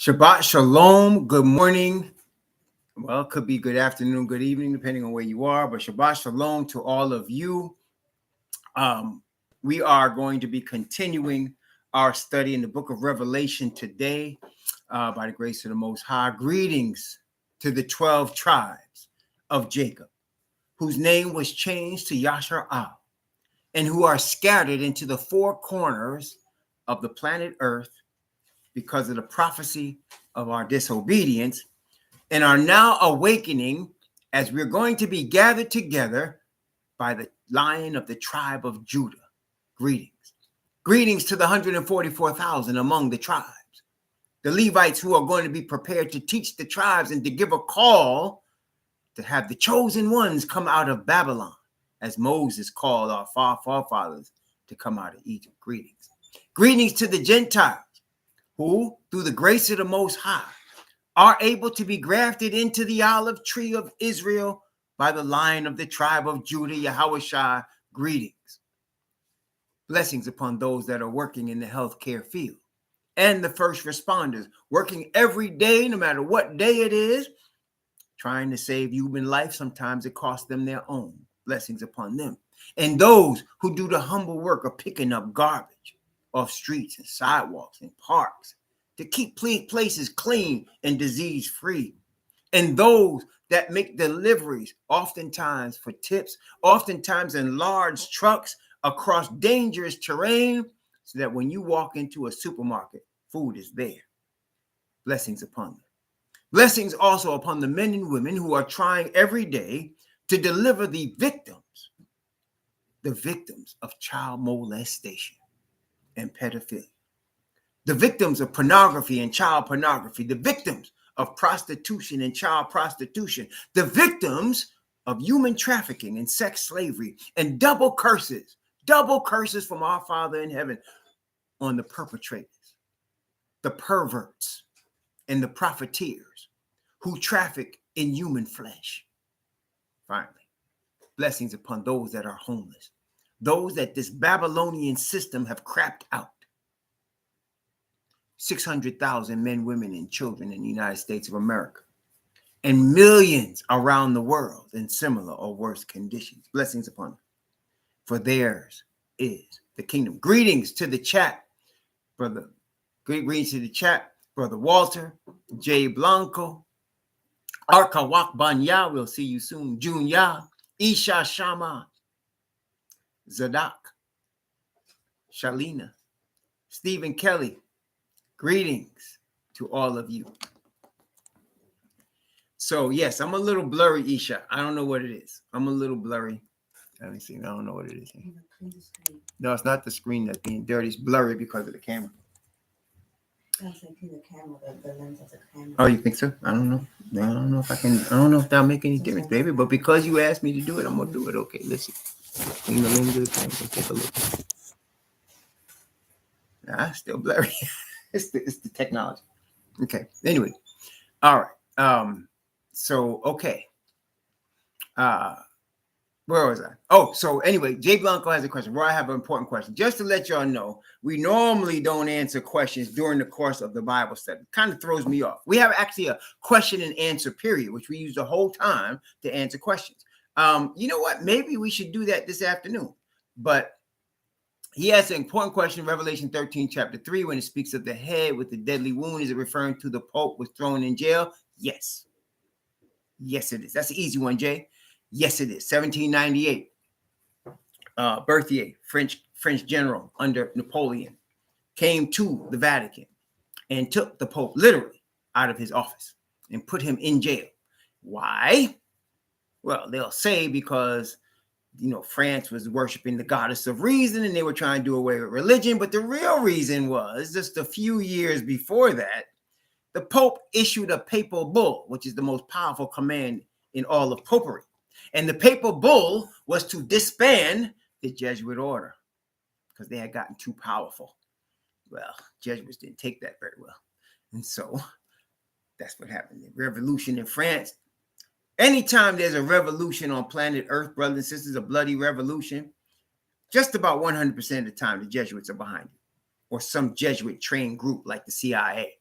Shabbat Shalom. Good morning. Well, it could be good afternoon, good evening, depending on where you are. But Shabbat Shalom to all of you. We are going to be continuing our study in the book of Revelation today by the grace of the Most High. Greetings to the 12 tribes of Jacob, whose name was changed to Yashar'al, and who are scattered into the four corners of the planet Earth because of the prophecy of our disobedience, and are now awakening as we're going to be gathered together by the Lion of the tribe of Judah. Greetings. Greetings to the 144,000 among the tribes, the Levites who are going to be prepared to teach the tribes and to give a call to have the chosen ones come out of Babylon, as Moses called our forefathers to come out of Egypt. Greetings. Greetings to the Gentiles who, through the grace of the Most High, are able to be grafted into the olive tree of Israel by the Lion of the tribe of Judah, Yahushua. Greetings. Blessings upon those that are working in the healthcare field and the first responders, working every day, no matter what day it is, trying to save human life. Sometimes it costs them their own. Blessings upon them. And those who do the humble work of picking up garbage off streets and sidewalks and parks to keep places clean and disease-free. And those that make deliveries, oftentimes for tips, oftentimes in large trucks across dangerous terrain, so that when you walk into a supermarket, food is there. Blessings upon them. Blessings also upon the men and women who are trying every day to deliver the victims of child molestation and pedophilia, the victims of pornography and child pornography, the victims of prostitution and child prostitution, the victims of human trafficking and sex slavery, and double curses from our Father in heaven on the perpetrators, the perverts, and the profiteers who traffic in human flesh. Finally, blessings upon those that are homeless, those that this Babylonian system have crapped out. 600,000 men, women, and children in the United States of America, and millions around the world in similar or worse conditions. Blessings upon them. For theirs is the kingdom. Greetings to the chat, brother. Greetings to the chat, brother Walter, Jay Blanco, Arkawak Banya. We'll see you soon. Junya, Isha Shama, Zadak, Shalina, Stephen Kelly. Greetings to all of you. So, yes, I'm a little blurry, Isha. I don't know what it is. I'm a little blurry. Let me see. I don't know what it is. No, it's not the screen that's being dirty. It's blurry because of the camera. The camera, the lens of the camera. Oh, you think so? I don't know. I don't know if I can. I don't know if that'll make any difference, baby. But because you asked me to do it, I'm gonna do it. Okay, listen. Clean the lens of the camera. Take a look. Nah, still blurry. It's the technology. Okay. Anyway. All right. So okay. Where was I? Oh, so anyway, Jay Blanco has a question. Roy, I have an important question. Just to let y'all know, we normally don't answer questions during the course of the Bible study. Kind of throws me off. We have actually a question and answer period, which we use the whole time to answer questions. You know what? Maybe we should do that this afternoon. But he has an important question, Revelation 13, chapter 3, when it speaks of the head with the deadly wound. Is it referring to the Pope was thrown in jail? Yes. Yes, it is. That's an easy one, Jay. Yes, it is. 1798. Berthier, French general under Napoleon, came to the Vatican and took the Pope literally out of his office and put him in jail. Why? Well, they'll say because France was worshiping the goddess of reason and they were trying to do away with religion. But the real reason was just a few years before that, the Pope issued a papal bull, which is the most powerful command in all of popery. And the papal bull was to disband the Jesuit order because they had gotten too powerful. Well, Jesuits didn't take that very well. And so that's what happened. The revolution in France. Anytime there's a revolution on planet Earth, brothers and sisters, a bloody revolution, just about 100% of the time, the Jesuits are behind it, or some Jesuit trained group like the CIA.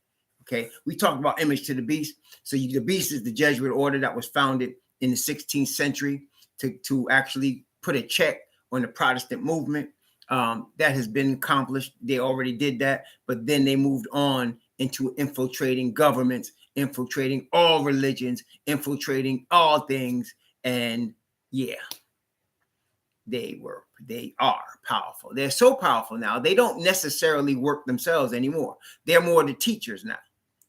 Okay, we talked about image to the beast. So the beast is the Jesuit order that was founded in the 16th century to actually put a check on the Protestant movement. That has been accomplished. They already did that, but then they moved on into infiltrating governments, infiltrating all religions, infiltrating all things. And yeah, they are powerful. They're so powerful now. They don't necessarily work themselves anymore. They're more the teachers now,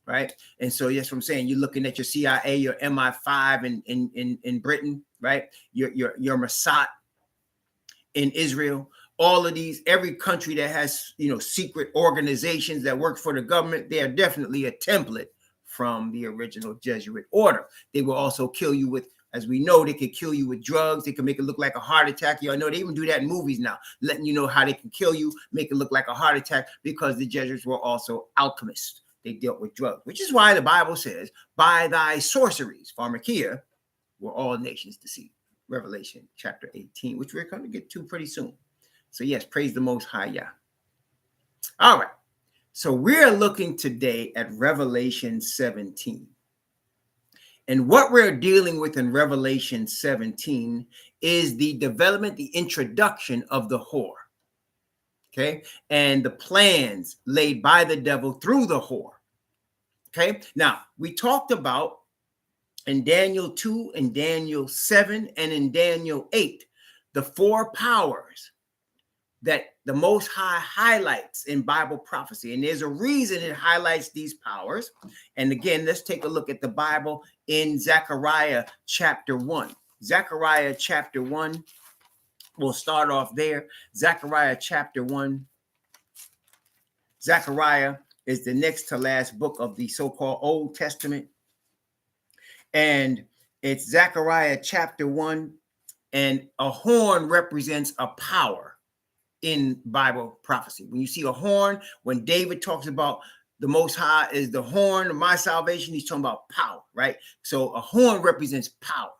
right? And so that's what I'm saying. You're looking at your CIA, your MI5 in Britain, right? Your Mossad in Israel. All of these, every country that has, secret organizations that work for the government, they are definitely a template from the original Jesuit order. They will also kill you with, as we know, they could kill you with drugs. They can make it look like a heart attack. Y'all know they even do that in movies now, letting you know how they can kill you, make it look like a heart attack, because the Jesuits were also alchemists. They dealt with drugs, which is why the Bible says, by thy sorceries, pharmakia, were all nations deceived. Revelation chapter 18, which we're going to get to pretty soon. So yes, praise the Most High Yah. All right. So we're looking today at Revelation 17. And what we're dealing with in Revelation 17 is the development, the introduction of the whore. Okay. And the plans laid by the devil through the whore. Okay. Now, we talked about in Daniel 2, in Daniel 7, and in Daniel 8, the four powers that the Most High highlights in Bible prophecy. And there's a reason it highlights these powers. And again, let's take a look at the Bible in Zechariah chapter 1. Zechariah chapter 1, we'll start off there. Zechariah chapter 1. Zechariah is the next to last book of the so-called Old Testament. And it's Zechariah chapter 1, and a horn represents a power in Bible prophecy. When you see a horn, when David talks about the Most High is the horn of my salvation, he's talking about power, right? So a horn represents power,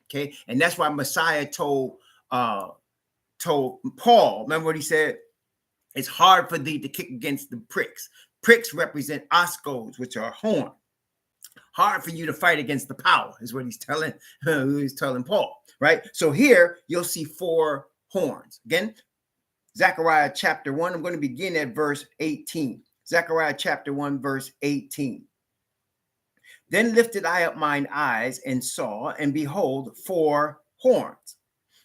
okay? And that's why Messiah told Paul, remember what he said? It's hard for thee to kick against the pricks. Pricks represent oscos, which are horn. Hard for you to fight against the power is what he's telling Paul, right? So here you'll see four horns. Again, Zechariah chapter 1, I'm going to begin at verse 18. Zechariah chapter 1, verse 18. Then lifted I up mine eyes and saw, and behold, four horns.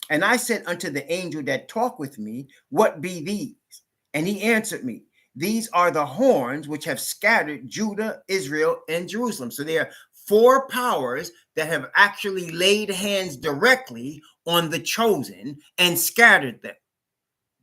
And I said unto the angel that talked with me, what be these? And he answered me, these are the horns which have scattered Judah, Israel, and Jerusalem. So there are four powers that have actually laid hands directly on the chosen and scattered them.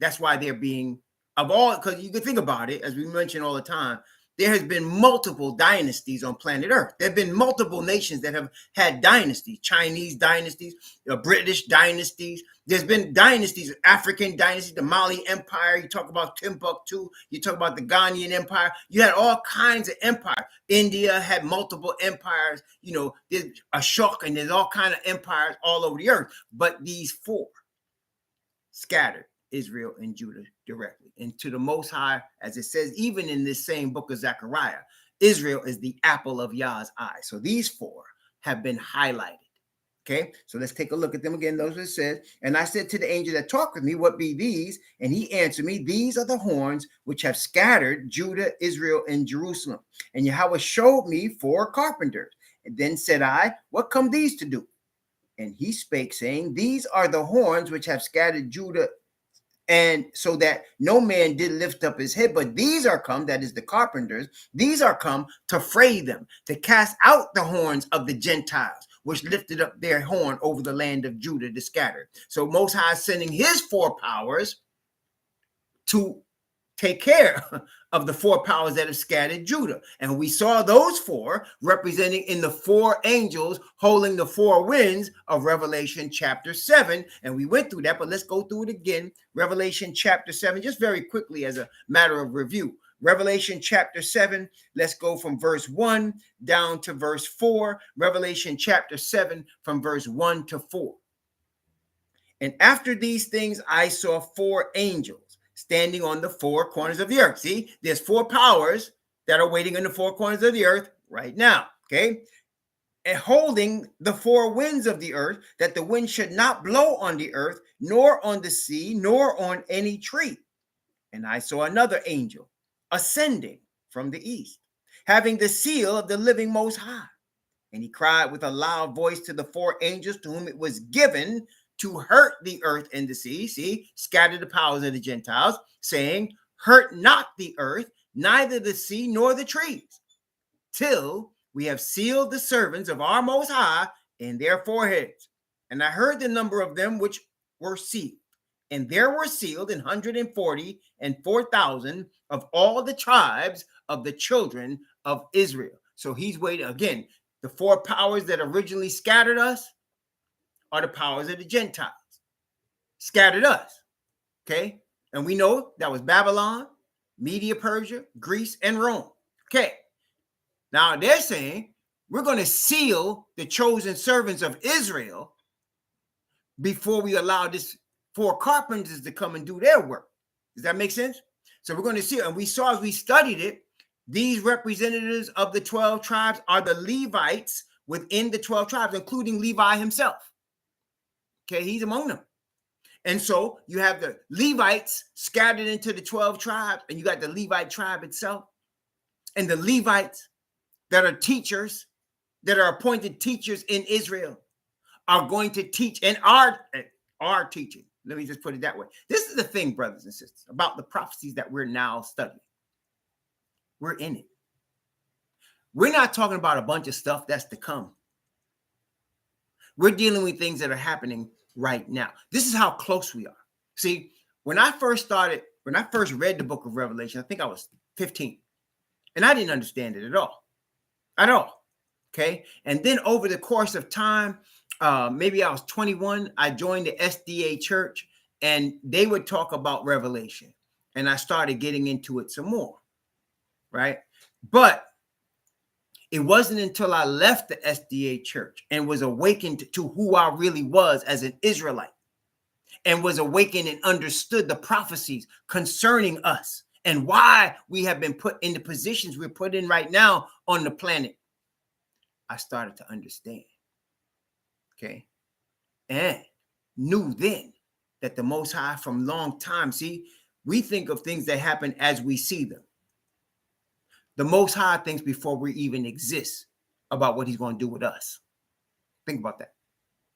That's why they're being, of all, because you can think about it, as we mention all the time, there has been multiple dynasties on planet Earth. There have been multiple nations that have had dynasties, Chinese dynasties, British dynasties. There's been dynasties, African dynasties, the Mali Empire. You talk about Timbuktu. You talk about the Ghanaian Empire. You had all kinds of empires. India had multiple empires. There's Ashok, and there's all kinds of empires all over the earth. But these four scattered Israel and Judah directly. And to the Most High, as it says, even in this same book of Zechariah, Israel is the apple of Yah's eye. So these four have been highlighted. Okay, so let's take a look at them again. Those it says, and I said to the angel that talked with me, what be these? And he answered me, these are the horns which have scattered Judah, Israel, and Jerusalem. And Yahweh showed me four carpenters. And then said I, what come these to do? And he spake, saying, these are the horns which have scattered Judah, and so that no man did lift up his head, but these are come, that is the carpenters, these are come to fray them, to cast out the horns of the Gentiles, which lifted up their horn over the land of Judah to scatter. So Most High is sending his four powers to take care of the four powers that have scattered Judah. And we saw those four representing in the four angels holding the four winds of Revelation chapter 7. And we went through that, but let's go through it again. Revelation chapter 7, just very quickly as a matter of review. Revelation chapter 7, let's go from verse 1 down to verse 4. Revelation chapter 7 from verse 1 to 4. And after these things, I saw four angels standing on the four corners of the earth. See, there's four powers that are waiting in the four corners of the earth right now. Okay. And holding the four winds of the earth, that the wind should not blow on the earth, nor on the sea, nor on any tree. And I saw another angel ascending from the east, having the seal of the living Most High. And he cried with a loud voice to the four angels to whom it was given to hurt the earth and the sea. See, scatter the powers of the Gentiles, saying, hurt not the earth, neither the sea nor the trees, till we have sealed the servants of our Most High in their foreheads. And I heard the number of them which were sealed. And there were sealed 144,000 of all the tribes of the children of Israel. So he's waiting again. The four powers that originally scattered us are the powers of the Gentiles. Scattered us. Okay. And we know that was Babylon, Media, Persia, Greece, and Rome. Okay. Now they're saying we're going to seal the chosen servants of Israel before we allow this four carpenters to come and do their work. Does that make sense? So we're going to see, and we saw as we studied it, these representatives of the 12 tribes are the Levites within the 12 tribes, including Levi himself. Okay, he's among them. And so you have the Levites scattered into the 12 tribes, and you got the Levite tribe itself, and the Levites that are teachers, that are appointed teachers in Israel, are going to teach and are teaching. Let me just put it that way. This is the thing, brothers and sisters, about the prophecies that we're now studying. We're in it. We're not talking about a bunch of stuff that's to come. We're dealing with things that are happening right now. This is how close we are. See, when I first read the book of Revelation, I think I was 15, and I didn't understand it at all. Okay. And then over the course of time, maybe I was 21, I joined the SDA church, and they would talk about Revelation, and I started getting into it some more. Right. But it wasn't until I left the SDA church and was awakened to who I really was as an Israelite, and was awakened and understood the prophecies concerning us and why we have been put in the positions we're put in right now on the planet. I started to understand. Okay. And knew then that the Most High from long time, see, we think of things that happen as we see them. The Most High thinks before we even exist about what he's going to do with us. Think about that.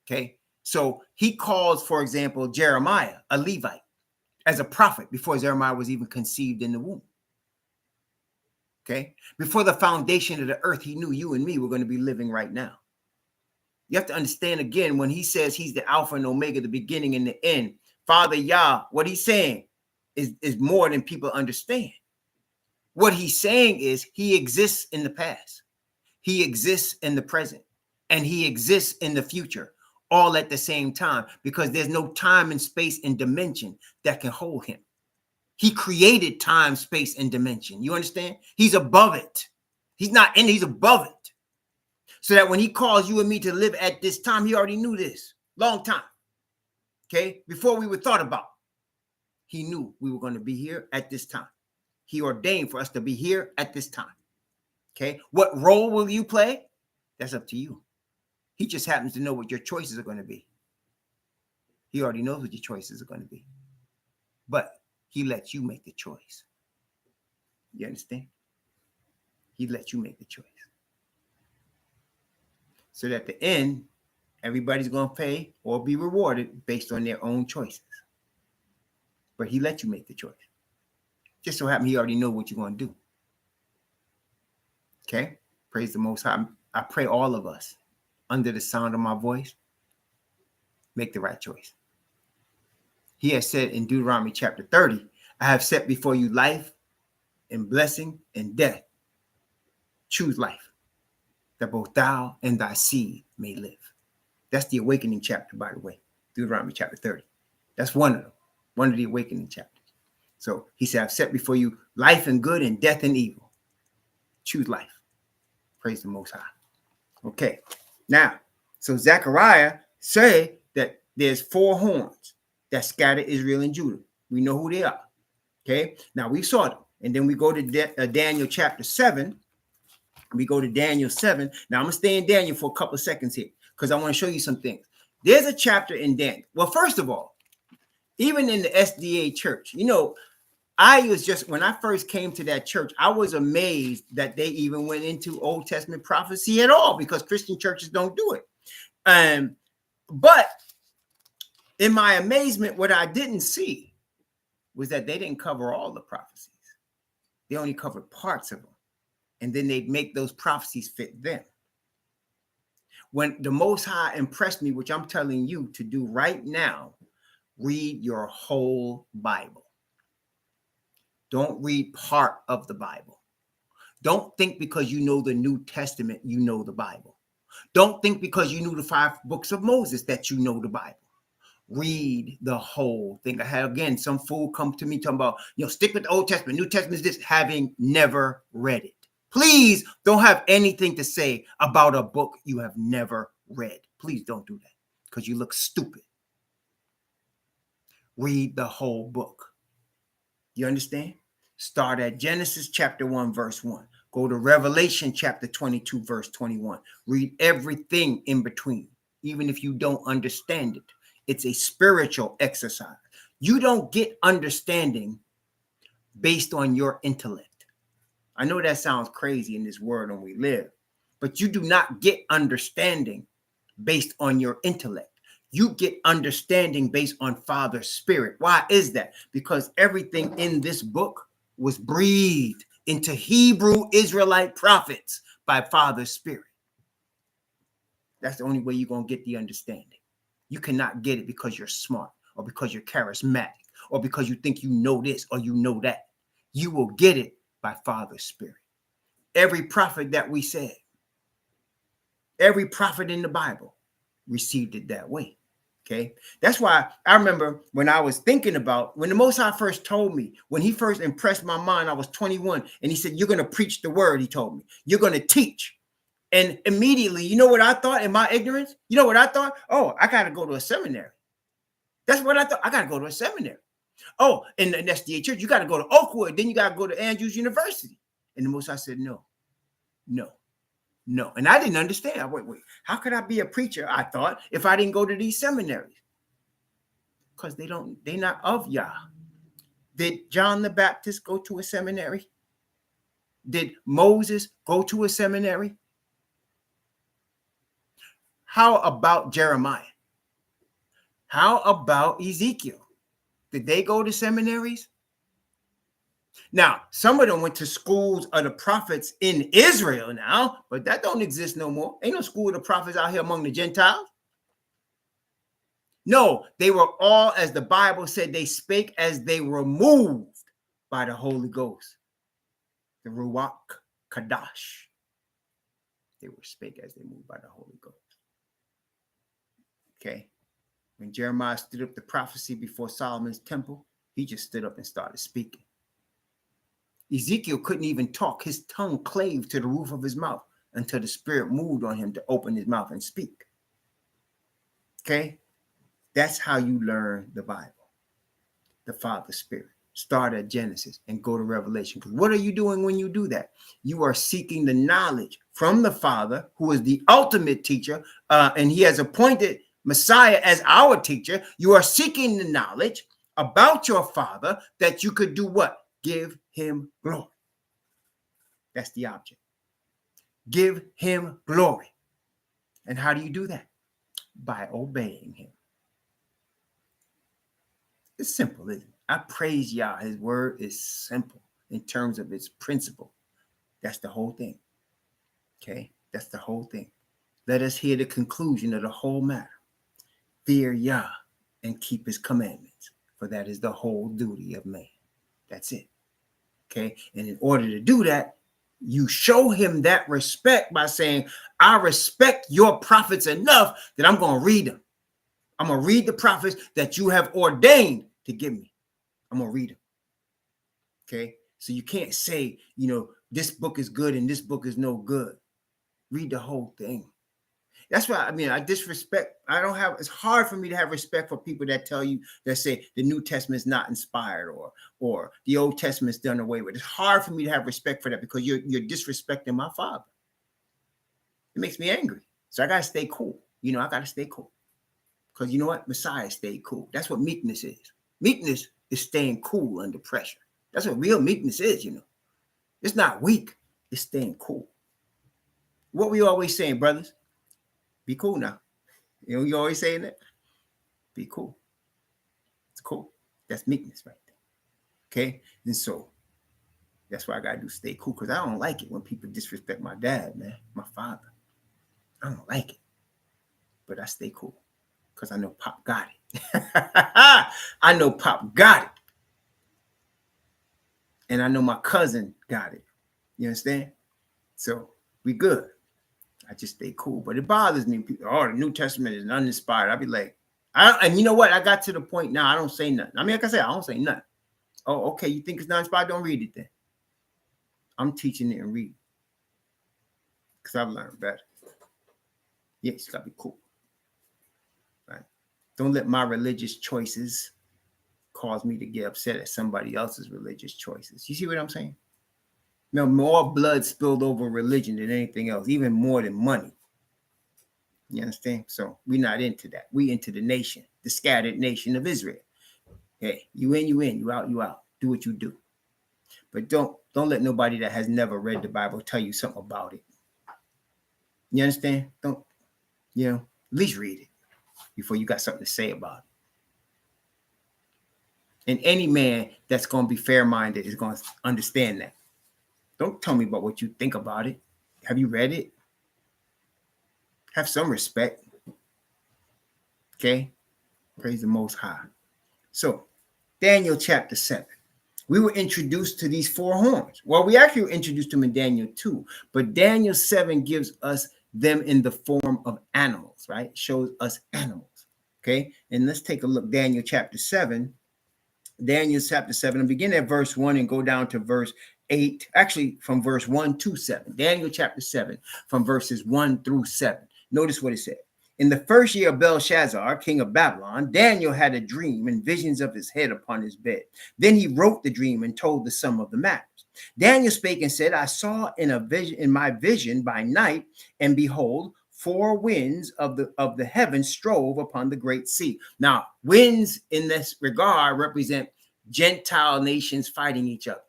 Okay. So he calls, for example, Jeremiah, a Levite, as a prophet before Jeremiah was even conceived in the womb. Okay. Before the foundation of the earth, he knew you and me were going to be living right now. You have to understand again, when he says he's the Alpha and Omega, the beginning and the end, Father Yah, what he's saying is more than people understand. What he's saying is he exists in the past, he exists in the present, and he exists in the future, all at the same time, because there's no time and space and dimension that can hold him. He created time, space, and dimension. You understand? He's above it. He's not in it, he's above it. So that when he calls you and me to live at this time, he already knew this long time. Okay? Before we were thought about, he knew we were going to be here at this time. He ordained for us to be here at this time. Okay? What role will you play? That's up to you. He just happens to know what your choices are going to be. He already knows what your choices are going to be. But he lets you make the choice. You understand? He lets you make the choice. So that at the end, everybody's going to pay or be rewarded based on their own choices. But he let you make the choice. Just so happen he already know what you're going to do. Okay? Praise the Most High. I pray all of us, under the sound of my voice, make the right choice. He has said in Deuteronomy chapter 30, I have set before you life and blessing and death. Choose life, that both thou and thy seed may live. That's the awakening chapter, by the way. Deuteronomy chapter 30. That's one of them. One of the awakening chapters. So he said, I've set before you life and good and death and evil. Choose life. Praise the Most High. Okay. Now, so Zechariah say that there's four horns that scatter Israel and Judah. We know who they are. Okay. Now we saw them And then we go to Daniel chapter 7. We go to Daniel 7. Now, I'm going to stay in Daniel for a couple of seconds here because I want to show you some things. There's a chapter in Daniel. Well, first of all, even in the SDA church, you know, when I first came to that church, I was amazed that they even went into Old Testament prophecy at all, because Christian churches don't do it. But in my amazement, what I didn't see was that they didn't cover all the prophecies. They only covered parts of them. And then they'd make those prophecies fit them. When the Most High impressed me, which I'm telling you to do right now, read your whole Bible. Don't read part of the Bible. Don't think because you know the New Testament, you know the Bible. Don't think because you knew the 5 books of Moses that you know the Bible. Read the whole thing. I had, again, some fool come to me talking about, stick with the Old Testament. New Testament is this, having never read it. Please don't have anything to say about a book you have never read. Please don't do that, because you look stupid. Read the whole book. You understand? Start at Genesis chapter 1, verse 1. Go to Revelation chapter 22, verse 21. Read everything in between, even if you don't understand it. It's a spiritual exercise. You don't get understanding based on your intellect. I know that sounds crazy in this world and we live, but you do not get understanding based on your intellect. You get understanding based on Father's Spirit. Why is that? Because everything in this book was breathed into Hebrew Israelite prophets by Father's Spirit. That's the only way you're going to get the understanding. You cannot get it because you're smart, or because you're charismatic, or because you think you know this or you know that. You will get it by Father's Spirit. Every prophet that we said, every prophet in the Bible received it that way. Okay. That's why I remember when I was thinking about when the Most High first told me, when he first impressed my mind, I was 21, and he said, you're going to preach the word. He told me, you're going to teach. And immediately, you know what I thought in my ignorance? You know what I thought? Oh, I got to go to a seminary. That's what I thought. I got to go to a seminary. Oh, in the SDA church, you got to go to Oakwood. Then you got to go to Andrews University. And the Most High said, no. And I didn't understand. Wait. How could I be a preacher, I thought, if I didn't go to these seminaries? Because they're not of Yah. Did John the Baptist go to a seminary? Did Moses go to a seminary? How about Jeremiah? How about Ezekiel? Did they go to seminaries? Now, some of them went to schools of the prophets in Israel now, but that don't exist no more. Ain't no school of the prophets out here among the Gentiles. No, they were all, as the Bible said, they spake as they were moved by the Holy Ghost. The Ruach Kadash. They were spake as they moved by the Holy Ghost. Okay. When Jeremiah stood up the prophecy before Solomon's temple, he just stood up and started speaking. Ezekiel couldn't even talk. His tongue clave to the roof of his mouth until the Spirit moved on him to open his mouth and speak. Okay? That's how you learn the Bible. The Father's Spirit. Start at Genesis and go to Revelation. Because what are you doing when you do that? You are seeking the knowledge from the Father, who is the ultimate teacher, and he has appointed Messiah as our teacher. You are seeking the knowledge about your Father that you could do what? Give him glory. That's the object. Give him glory. And how do you do that? By obeying him. It's simple, isn't it? I praise Yah. His word is simple in terms of its principle. That's the whole thing. Okay? That's the whole thing. Let us hear the conclusion of the whole matter. Fear Yah and keep his commandments, for that is the whole duty of man. That's it. Okay? And in order to do that, you show him that respect by saying, I respect your prophets enough that I'm going to read them. I'm going to read the prophets that you have ordained to give me. I'm going to read them. Okay? So you can't say, this book is good and this book is no good. Read the whole thing. That's why, I mean, I disrespect. I don't have, it's hard for me to have respect for people that tell you, that say the New Testament is not inspired, or the Old Testament's done away with. It's hard for me to have respect for that, because you're disrespecting my Father. It makes me angry. So I got to stay cool. You know, I got to stay cool. Because you know what? Messiah stayed cool. That's what meekness is. Meekness is staying cool under pressure. That's what real meekness is, you know. It's not weak. It's staying cool. What we always saying, brothers? Be cool now. You know, you always saying that? Be cool. It's cool. That's meekness right there. Okay? And so that's why I got to do stay cool, because I don't like it when people disrespect my dad, man, my father. I don't like it. But I stay cool because I know Pop got it. I know Pop got it. And I know my cousin got it. You understand? So we good. I just stay cool. But it bothers me. People, oh, the New Testament is uninspired. I'll be like, and you know what? I got to the point now, I don't say nothing. I mean, like I said, I don't say nothing. Oh, okay. You think it's not inspired? Don't read it then. I'm teaching it and reading. Because I've learned better. Yeah, it's got to be cool. Right? Don't let my religious choices cause me to get upset at somebody else's religious choices. You see what I'm saying? You know, more blood spilled over religion than anything else, even more than money. You understand? So we're not into that. We into the nation, the scattered nation of Israel. Hey, you in, you out, you out. Do what you do. But don't let nobody that has never read the Bible tell you something about it. You understand? Don't, you know, at least read it before you got something to say about it. And any man that's going to be fair-minded is going to understand that. Don't tell me about what you think about it. Have you read it? Have some respect. Okay? Praise the Most High. So, Daniel chapter 7. We were introduced to these four horns. Well, we actually were introduced to them in Daniel 2. But Daniel 7 gives us them in the form of animals, right? It shows us animals. Okay? And let's take a look. Daniel chapter 7. Daniel chapter 7. And begin at verse 1 and go down to verse 8. Actually, from verse 1 to 7. Daniel chapter 7, from verses 1 through 7. Notice what it said. In the first year of Belshazzar, king of Babylon, Daniel had a dream and visions of his head upon his bed. Then he wrote the dream and told the sum of the matters. Daniel spake and said, I saw in my vision by night, and behold, four winds of the heavens strove upon the great sea. Now, winds in this regard represent Gentile nations fighting each other.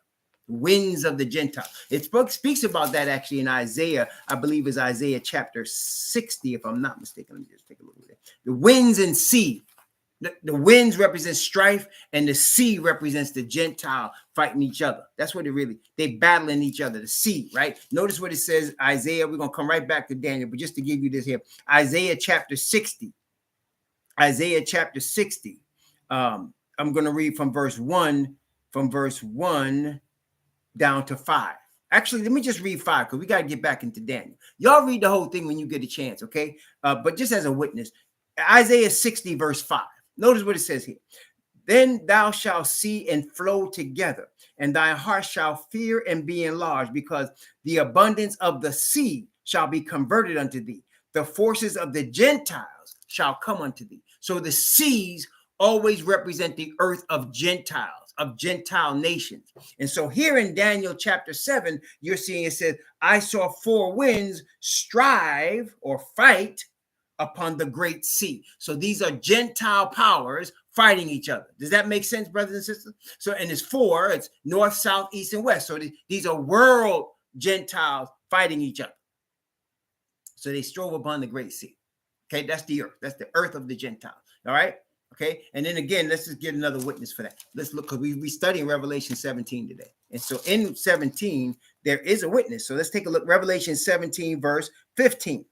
Winds of the Gentile. It speaks about that actually in Isaiah. I believe is Isaiah chapter 60, if I'm not mistaken. Let me just take a look at it. The winds and sea. The winds represent strife, and the sea represents the Gentile fighting each other. That's what they battling each other, the sea, right? Notice what it says, Isaiah. We're going to come right back to Daniel, but just to give you this here, Isaiah chapter 60. Isaiah chapter 60. I'm going to read from verse 1 down to 5. Actually, let me just read 5 because we got to get back into Daniel. Y'all read the whole thing when you get a chance, okay? But just as a witness, Isaiah 60 verse 5. Notice what it says here. Then thou shalt see and flow together, and thy heart shall fear and be enlarged, because the abundance of the sea shall be converted unto thee. The forces of the Gentiles shall come unto thee. So the seas always represent the earth of Gentiles, of Gentile nations. And so here in Daniel chapter 7, you're seeing it says, I saw four winds strive or fight upon the great sea. So these are Gentile powers fighting each other. Does that make sense, brothers and sisters? So, and it's four, it's north, south, east, and west. So these are world Gentiles fighting each other. So they strove upon the great sea. Okay, that's the earth. That's the earth of the Gentiles. All right. Okay, and then again, let's just get another witness for that. Let's look, because we studying Revelation 17 today. And so in 17, there is a witness. So let's take a look. Revelation 17, verse 15.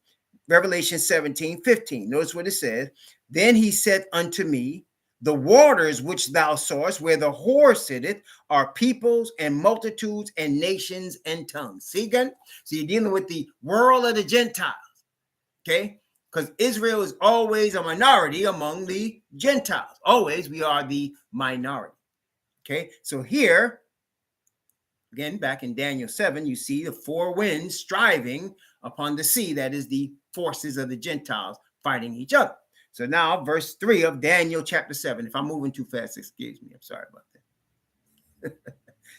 Revelation 17, 15. Notice what it says. Then he said unto me, the waters which thou sawest, where the whore sitteth, are peoples and multitudes and nations and tongues. See again? So you're dealing with the world of the Gentiles. Okay? Because Israel is always a minority among the Gentiles. Always we are the minority. Okay, so here, again, back in Daniel 7, you see the four winds striving upon the sea, that is the forces of the Gentiles fighting each other. So now verse 3 of Daniel chapter 7. If I'm moving too fast, excuse me. I'm sorry about that.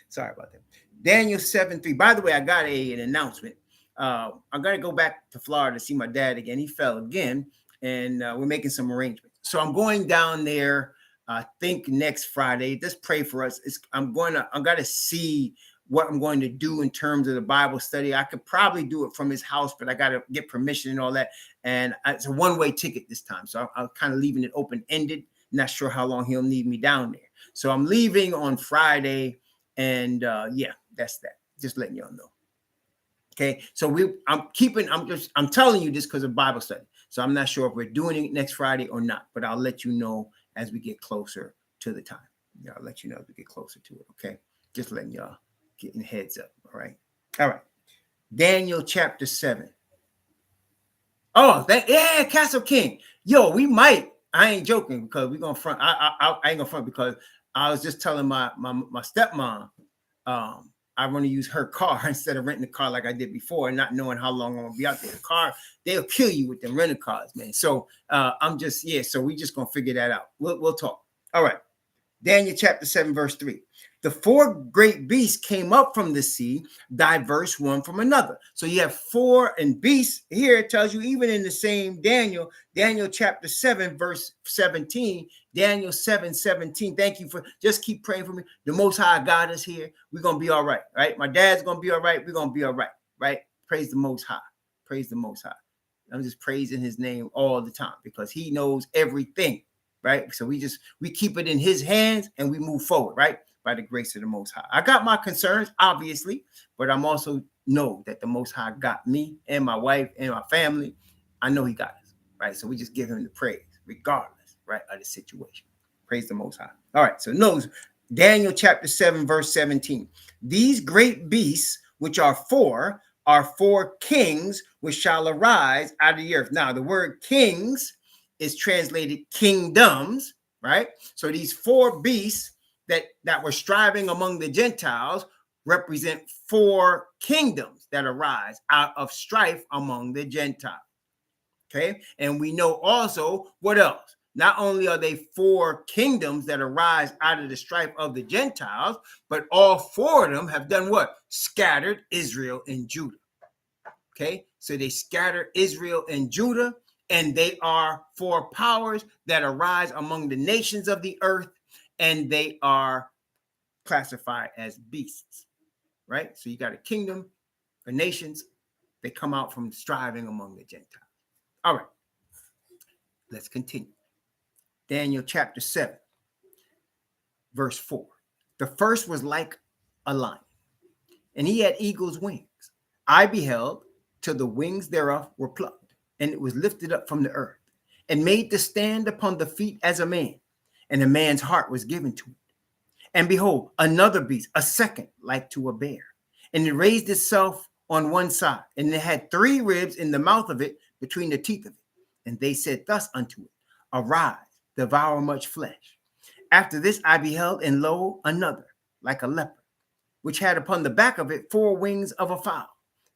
Sorry about that. Daniel 7:3. By the way, I got an announcement. I'm going to go back to Florida to see my dad again. He fell again, and we're making some arrangements. So I'm going down there, I think next Friday. Just pray for us. I'm going to see what I'm going to do in terms of the Bible study. I could probably do it from his house, but I got to get permission and all that. And it's a one-way ticket this time. So I'm kind of leaving it open-ended. Not sure how long he'll need me down there. So I'm leaving on Friday. And yeah, that's that. Just letting y'all know. Okay. So I'm telling you this because of Bible study. So I'm not sure if we're doing it next Friday or not, but I'll let you know as we get closer to the time. Yeah, I'll let you know as we get closer to it. Okay. Just letting y'all get in heads up. All right. All right. Daniel chapter 7. Oh, yeah, Castle King. Yo, we might. I ain't joking because we're gonna front. I ain't gonna front because I was just telling my stepmom, I want to use her car instead of renting a car like I did before, and not knowing how long I'm gonna be out there. The car, they'll kill you with them rental cars, man. So so we just gonna figure that out. We'll talk. All right. Daniel chapter 7, verse 3. The four great beasts came up from the sea, diverse one from another. So you have four, and beasts here it tells you, even in the same Daniel chapter 7, verse 17, Daniel 7:17. Thank you for just keep praying for me. The Most High God is here. We're going to be all right, right? My dad's going to be all right. We're going to be all right, right? Praise the Most High. Praise the Most High. I'm just praising his name all the time because he knows everything, right? So we keep it in his hands and we move forward, right? By the grace of the Most High. I got my concerns, obviously, but I'm also know that the Most High got me and my wife and my family. I know he got us, right? So we just give him the praise, regardless, right, of the situation. Praise the Most High. All right, so notice Daniel chapter 7, verse 17. These great beasts, which are four kings which shall arise out of the earth. Now, the word kings is translated kingdoms, right? So these four beasts that were striving among the Gentiles represent four kingdoms that arise out of strife among the Gentiles. Okay. And we know also what else? Not only are they four kingdoms that arise out of the strife of the Gentiles, but all four of them have done what? Scattered Israel and Judah. Okay. So they scattered Israel and Judah, and they are four powers that arise among the nations of the earth, and they are classified as beasts, right? So you got a kingdom, a nations, they come out from striving among the Gentiles. All right, let's continue. Daniel chapter 7, verse 4. The first was like a lion, and he had eagle's wings. I beheld till the wings thereof were plucked, and it was lifted up from the earth, and made to stand upon the feet as a man, and a man's heart was given to it. And behold, another beast, a second, like to a bear. And it raised itself on one side, and it had three ribs in the mouth of it, between the teeth of it. And they said thus unto it, Arise, devour much flesh. After this I beheld, and lo, another, like a leopard, which had upon the back of it four wings of a fowl.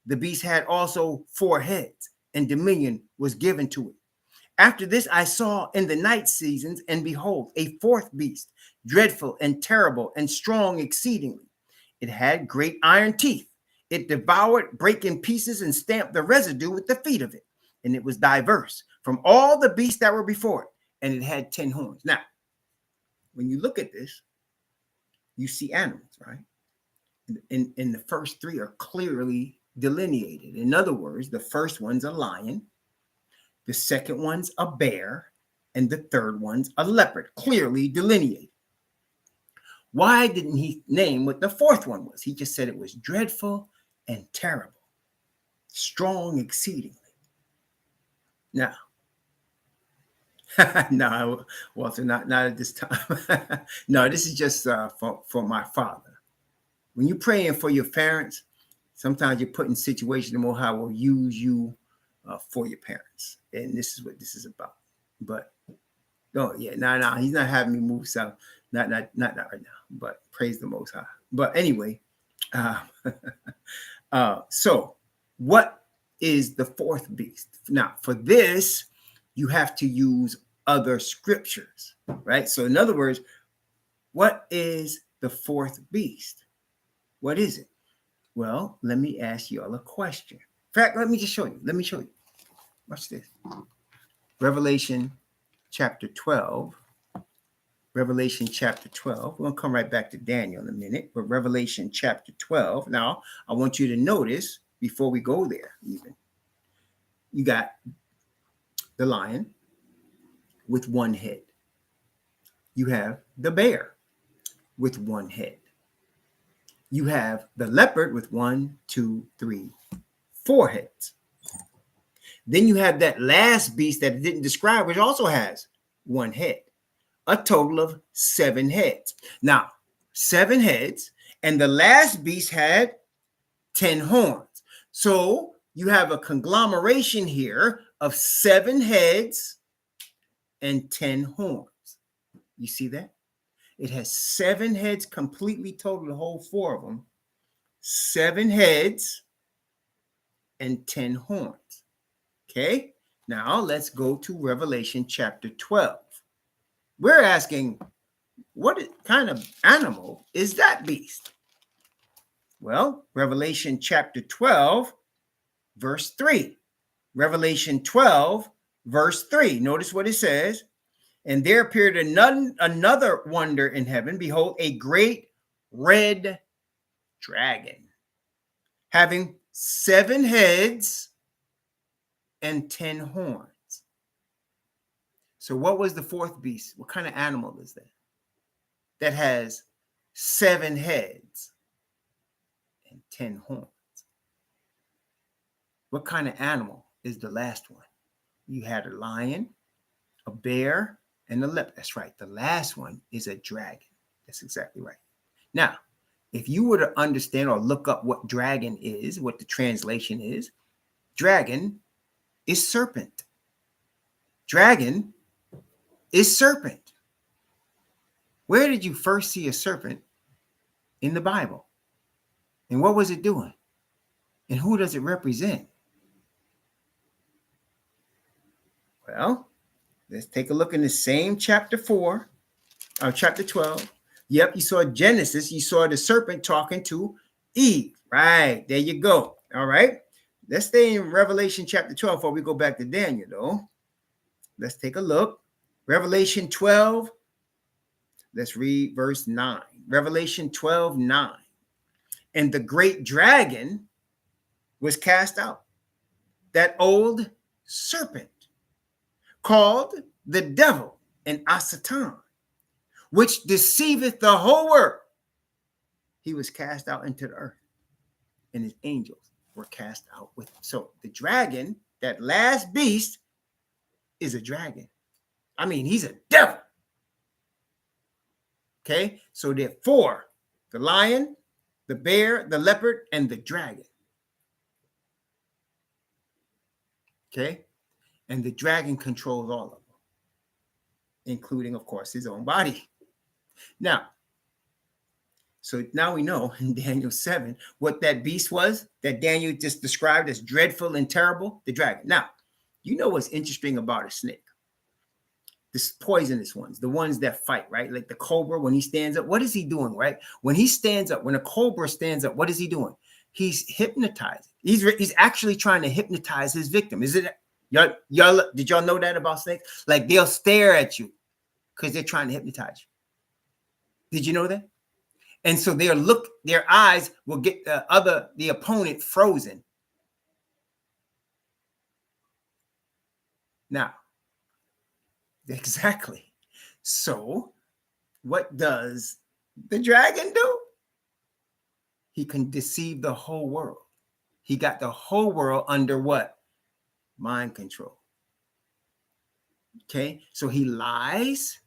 The beast had also four heads, and dominion was given to it. After this I saw in the night seasons, and behold, a fourth beast, dreadful and terrible and strong exceedingly. It had great iron teeth. It devoured, brake in pieces, and stamped the residue with the feet of it. And it was diverse from all the beasts that were before it, and it had 10 horns. Now, when you look at this, you see animals, right? And the first three are clearly delineated. In other words, the first one's a lion, the second one's a bear, and the third one's a leopard, clearly delineated. Why didn't he name what the fourth one was? He just said it was dreadful and terrible, strong exceedingly. Now, no, Walter, not at this time. No, this is just for my father. When you're praying for your parents, sometimes you're put in situations the Most High will use you for your parents. And this is what this is about. But no, he's not having me move south. Not right now. But praise the Most High. But anyway, so what is the fourth beast. Now, for this, you have to use other scriptures, right? So, in other words, what is the fourth beast? What is it? Well, let me ask you all a question. In fact, let me just show you. Let me show you. Watch this. Revelation chapter 12. Revelation chapter 12. We're going to come right back to Daniel in a minute, but Revelation chapter 12. Now, I want you to notice before we go there, even, you got the lion with one head. You have the bear with one head. You have the leopard with 1, 2, 3, 4 heads. Then you have that last beast that it didn't describe, which also has one head. A total of 7 heads. Now, 7 heads, and the last beast had 10 horns. So you have a conglomeration here of 7 heads and 10 horns. You see that? It has 7 heads completely total, the whole 4 of them. 7 heads and 10 horns. Okay, now let's go to Revelation chapter 12. We're asking, what kind of animal is that beast? Well, Revelation chapter 12, verse 3. Revelation 12, verse 3. Notice what it says. And there appeared another wonder in heaven. Behold, a great red dragon, having 7 heads and 10 horns. So what was the fourth beast? What kind of animal is that? That has 7 heads and 10 horns. What kind of animal is the last one? You had a lion, a bear, and a leopard. That's right. The last one is a dragon. That's exactly right. Now, if you were to understand or look up what dragon is, what the translation is, dragon is serpent. Dragon is serpent. Where did you first see a serpent in the Bible? And what was it doing? And who does it represent? Well, let's take a look in the same chapter 12. Yep, you saw Genesis. You saw the serpent talking to Eve. Right, there you go. All right. Let's stay in Revelation chapter 12 before we go back to Daniel, though. Let's take a look. Revelation 12. Let's read verse 9. Revelation 12, 9. And the great dragon was cast out, that old serpent, called the devil and Satan, which deceiveth the whole world. He was cast out into the earth, and his angels were cast out with him. So the dragon, that last beast, is a dragon. I mean, he's a devil. Okay, so there are 4: the lion, the bear, the leopard, and the dragon. Okay, and the dragon controls all of them, including, of course, his own body. Now, so now we know in Daniel 7 what that beast was that Daniel just described as dreadful and terrible, the dragon. Now, you know what's interesting about a snake? This poisonous ones, the ones that fight, right? Like the cobra, when he stands up, what is he doing, right? When he stands up, when a cobra stands up, what is he doing? He's hypnotizing. He's actually trying to hypnotize his victim. Is it y'all did y'all know that about snakes? Like they'll stare at you because they're trying to hypnotize you. Did you know that? And so their eyes will get the opponent frozen. Now, exactly. So, what does the dragon do? He can deceive the whole world. He got the whole world under what? Mind control. Okay, so he lies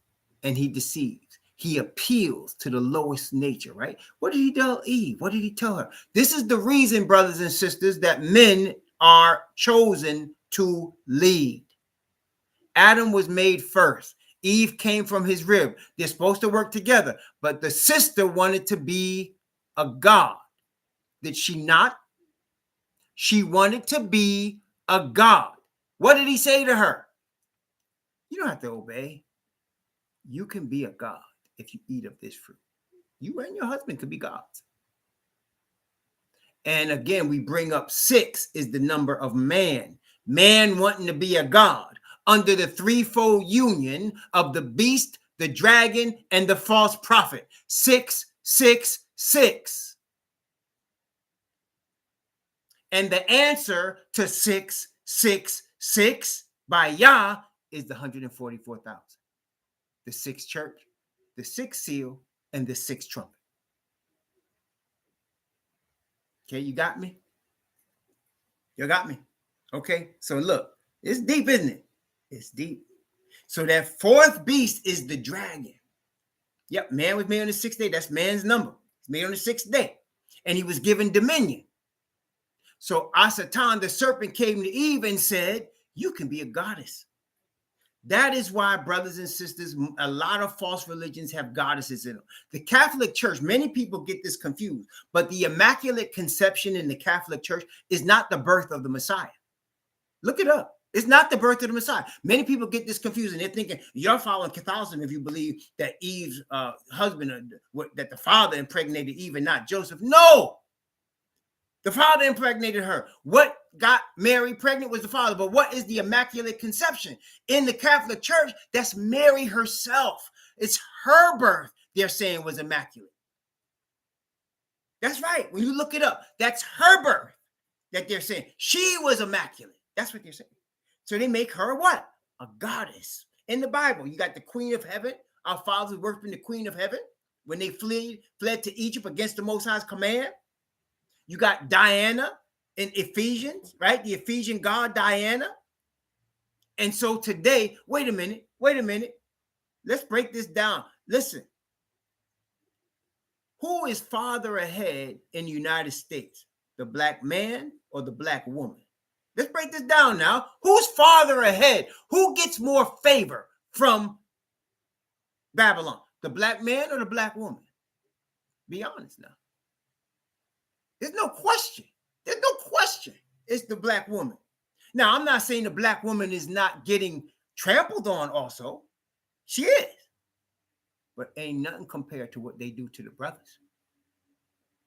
and he deceives. He appeals to the lowest nature, right? What did he tell Eve? What did he tell her? This is the reason, brothers and sisters, that men are chosen to lead. Adam was made first. Eve came from his rib. They're supposed to work together, but the sister wanted to be a god. Did she not? She wanted to be a god. What did he say to her? You don't have to obey. You can be a god if you eat of this fruit. You and your husband could be gods. And again, we bring up 6 is the number of man. Man wanting to be a god under the threefold union of the beast, the dragon, and the false prophet. 666. And the answer to 666 by Yah is the 144,000. The 6th church, the 6th seal, and the 6th trumpet. Okay, you got me? You got me? Okay, so look, it's deep, isn't it? It's deep. So that 4th beast is the dragon. Yep, man was made on the 6th day. That's man's number. He's made on the 6th day. And he was given dominion. So Asatan, the serpent, came to Eve and said, you can be a goddess. That is why, brothers and sisters, a lot of false religions have goddesses in them. The Catholic Church, many people get this confused, but the Immaculate Conception in the Catholic Church is not the birth of the Messiah. Look it up. It's not the birth of the Messiah. Many people get this confused and they're thinking you're following Catholicism if you believe that Eve's husband, that the father impregnated Eve and not Joseph. No! The father impregnated her. What got Mary pregnant was the father. But what is the Immaculate Conception? In the Catholic Church, that's Mary herself. It's her birth they're saying was immaculate. That's right. When you look it up, that's her birth that they're saying. She was immaculate. That's what they're saying. So they make her what? A goddess. In the Bible, you got the Queen of Heaven. Our fathers worshiping the Queen of Heaven when they fled to Egypt against the Most High's command. You got Diana in Ephesians, right? The Ephesian god Diana. And so today, wait a minute. Let's break this down. Listen. Who is farther ahead in the United States? The black man or the black woman? Let's break this down now. Who's farther ahead? Who gets more favor from Babylon? The black man or the black woman? Be honest now. There's no question. It's the black woman. Now, I'm not saying the black woman is not getting trampled on also. She is. But ain't nothing compared to what they do to the brothers.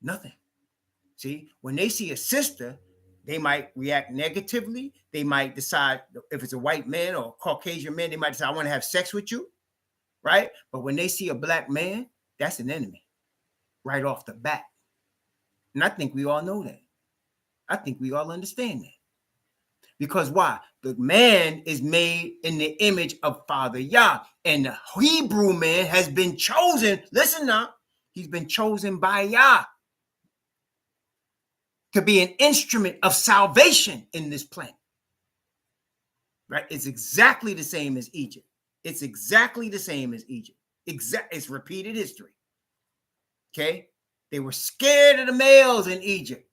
Nothing. See, when they see a sister, they might react negatively. They might decide, if it's a white man or a Caucasian man, they might decide, I want to have sex with you, right? But when they see a black man, that's an enemy right off the bat. And I think we all know that. I think we all understand that. Because why? The man is made in the image of Father Yah. And the Hebrew man has been chosen. Listen now. He's been chosen by Yah to be an instrument of salvation in this planet. Right? It's exactly the same as Egypt. It's repeated history. Okay? They were scared of the males in Egypt.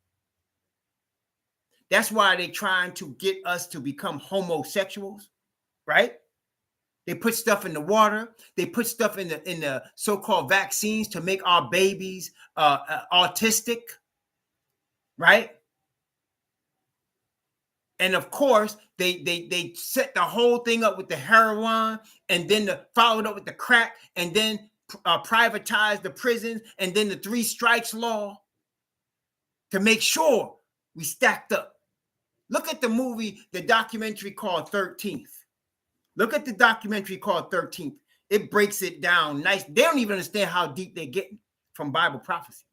That's why they're trying to get us to become homosexuals, right? They put stuff in the water. They put stuff in the so-called vaccines to make our babies autistic, right? And of course, they set the whole thing up with the heroin, and then followed up with the crack, and then privatize the prisons, and then the 3 strikes law to make sure we stacked up. Look at the documentary called 13th. Look at the documentary called 13th. It breaks it down nice. They don't even understand how deep they're getting from Bible prophecy.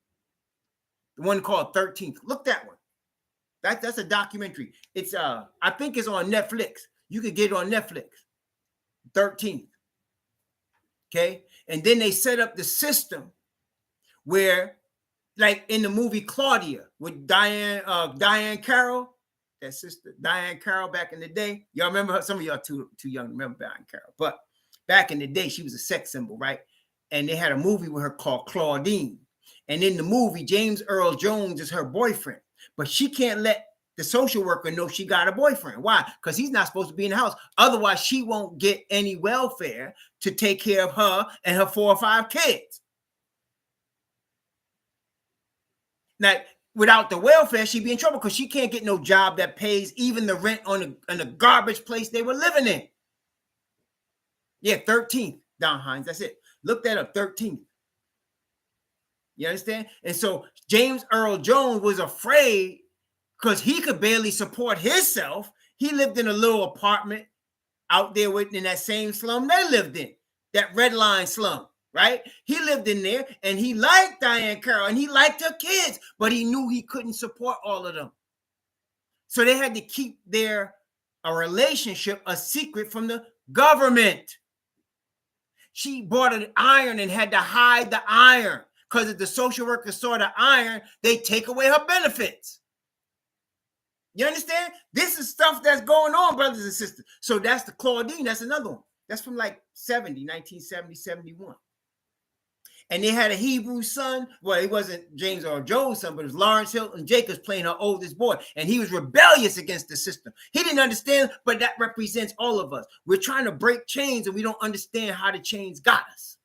The one called 13th. Look that one. That's a documentary. It's I think it's on Netflix. You could get it on Netflix. 13th. Okay, and then they set up the system where, like in the movie Claudia with Diane Carroll, that sister Diane Carroll back in the day. Y'all remember her? Some of y'all too young to remember Diane Carroll, but back in the day, she was a sex symbol, right? And they had a movie with her called Claudine. And in the movie, James Earl Jones is her boyfriend, but she can't let the social worker know she got a boyfriend. Why? Because he's not supposed to be in the house. Otherwise, she won't get any welfare to take care of her and her 4 or 5 kids. Now, without the welfare, she'd be in trouble because she can't get no job that pays even the rent on the garbage place they were living in. Yeah, 13th, Don Hines. That's it. Look that up, 13th. You understand? And so James Earl Jones was afraid because he could barely support himself. He lived in a little apartment out there in that same slum they lived in, that red line slum, right? He lived in there and he liked Diane Carroll and he liked her kids, but he knew he couldn't support all of them. So they had to keep a relationship a secret from the government. She bought an iron and had to hide the iron because if the social worker saw the iron, they take away her benefits. You understand? This is stuff that's going on, brothers and sisters. So that's the Claudine. That's another one. That's from like 1970, 71. And they had a Hebrew son. Well, it wasn't James Earl Jones' son, but it was Lawrence Hilton Jacobs playing her oldest boy. And he was rebellious against the system. He didn't understand, but that represents all of us. We're trying to break chains and we don't understand how the chains got us.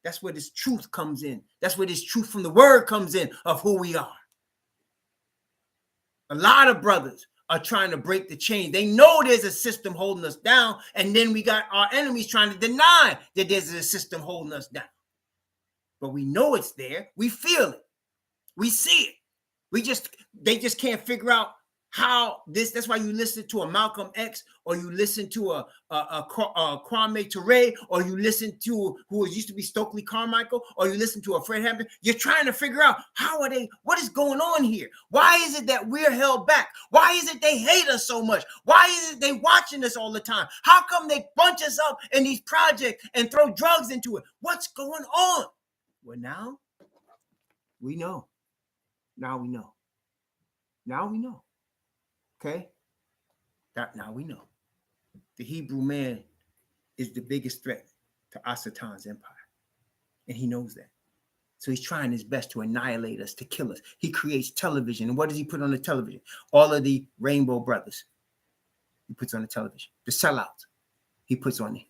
That's where this truth comes in. That's where this truth from the word comes in of who we are. A lot of brothers are trying to break the chain. They know there's a system holding us down. And then we got our enemies trying to deny that there's a system holding us down. But we know it's there. We feel it. We see it. They just can't figure out how this. That's why you listen to a Malcolm X, or you listen to a Kwame Ture, or you listen to who used to be Stokely Carmichael, or you listen to a Fred Hampton. You're trying to figure out what is going on here? Why is it that we're held back? Why is it they hate us so much? Why is it they watching us all the time? How come they bunch us up in these projects and throw drugs into it? What's going on? Well, now we know. Now we know. Now we know. Okay? Now we know. The Hebrew man is the biggest threat to Asatan's empire. And he knows that. So he's trying his best to annihilate us, to kill us. He creates television. And what does he put on the television? All of the Rainbow Brothers. He puts on the television. The sellouts. He puts on it.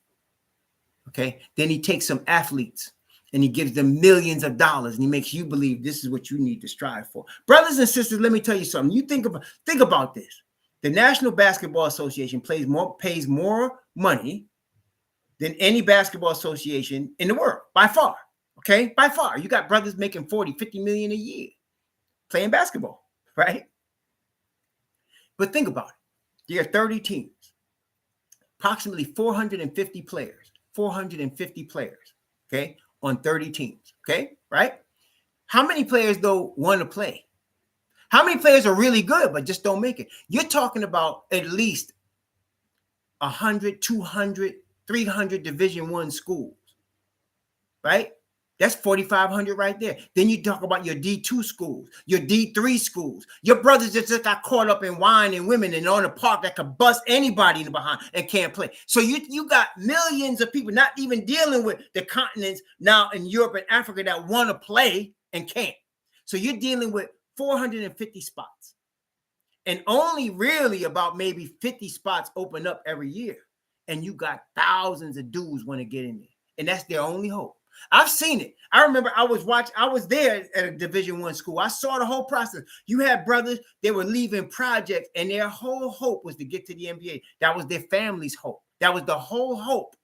Okay? Then he takes some athletes and he gives them millions of dollars and he makes you believe this is what you need to strive for. Brothers and sisters, let me tell you something. You think about this. The National Basketball Association pays more money than any basketball association in the world, by far. Okay? By far. You got brothers making 40, 50 million a year playing basketball, right? But think about it. There are 30 teams, approximately 450 players, okay, on 30 teams, okay, right? How many players, though, want to play? How many players are really good but just don't make it? You're talking about at least 100, 200, 300 Division I schools, right? That's 4,500 right there. Then you talk about your D2 schools, your D3 schools. Your brothers just got caught up in wine and women and on a park that could bust anybody in the behind and can't play. So you got millions of people not even dealing with the continents now in Europe and Africa that want to play and can't. So you're dealing with 450 spots. And only really about maybe 50 spots open up every year. And you got thousands of dudes want to get in there. And that's their only hope. I've seen it. I remember I was there at a Division I school. I saw the whole process. You had brothers, they were leaving projects, and their whole hope was to get to the NBA. That was their family's hope. That was the whole hope.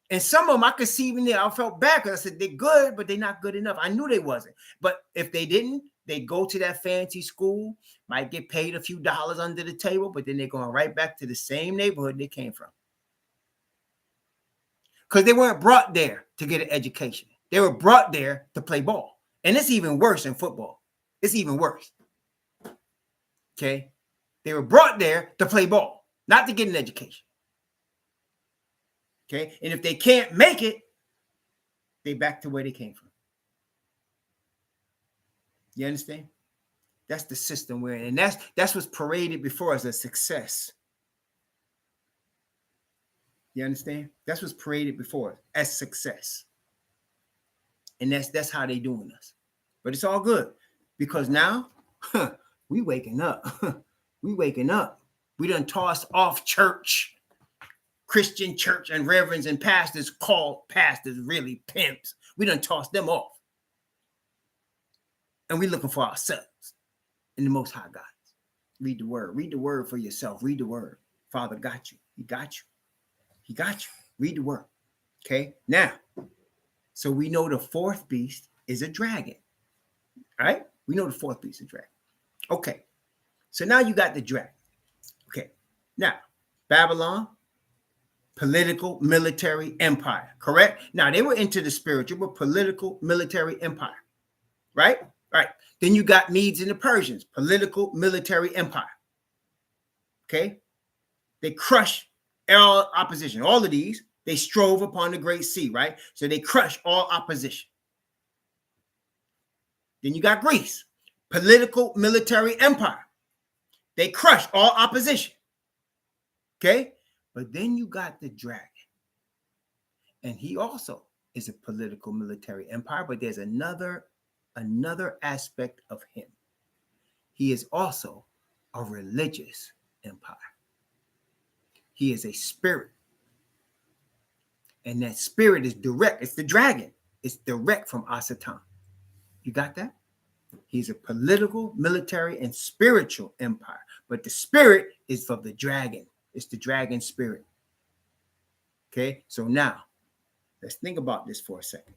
And some of them I could see even there. I felt bad because I said, they're good, but they're not good enough. I knew they wasn't. But if they didn't, they go to that fancy school, might get paid a few dollars under the table, but then they're going right back to the same neighborhood they came from. Because they weren't brought there to get an education. They were brought there to play ball. And it's even worse in football. It's even worse. Okay? They were brought there to play ball, not to get an education. Okay? And if they can't make it, they back to where they came from. You understand? That's the system we're in. And that's what's paraded before us as success. You understand? That's what's paraded before us as success. And that's how they doing us. But it's all good because now we waking up. We waking up. We done tossed off church, Christian church and reverends and pastors called pastors really pimps. We done tossed them off. And we're looking for ourselves in the Most High God. Read the word. Read the word for yourself. Read the word. Father got you. He got you. He got you. Read the word. Okay? Now, so we know the fourth beast is a dragon. All right? We know the fourth beast is a dragon. Okay. So now you got the dragon. Okay. Now, Babylon, political, military empire. Correct? Now, they were into the spiritual, but political, military empire. Right? Right. Then you got Medes and the Persians, political, military empire. Okay? They crush all opposition. All of these, they strove upon the great sea, right? So they crush all opposition. Then you got Greece, political, military empire. They crush all opposition. Okay? But then you got the dragon. And he also is a political, military empire, but there's another aspect of him. He is also a religious empire. He is a spirit. And that spirit is direct. It's the dragon. It's direct from Asatan. You got that? He's a political, military, and spiritual empire. But the spirit is of the dragon. It's the dragon spirit. Okay? So now, let's think about this for a second.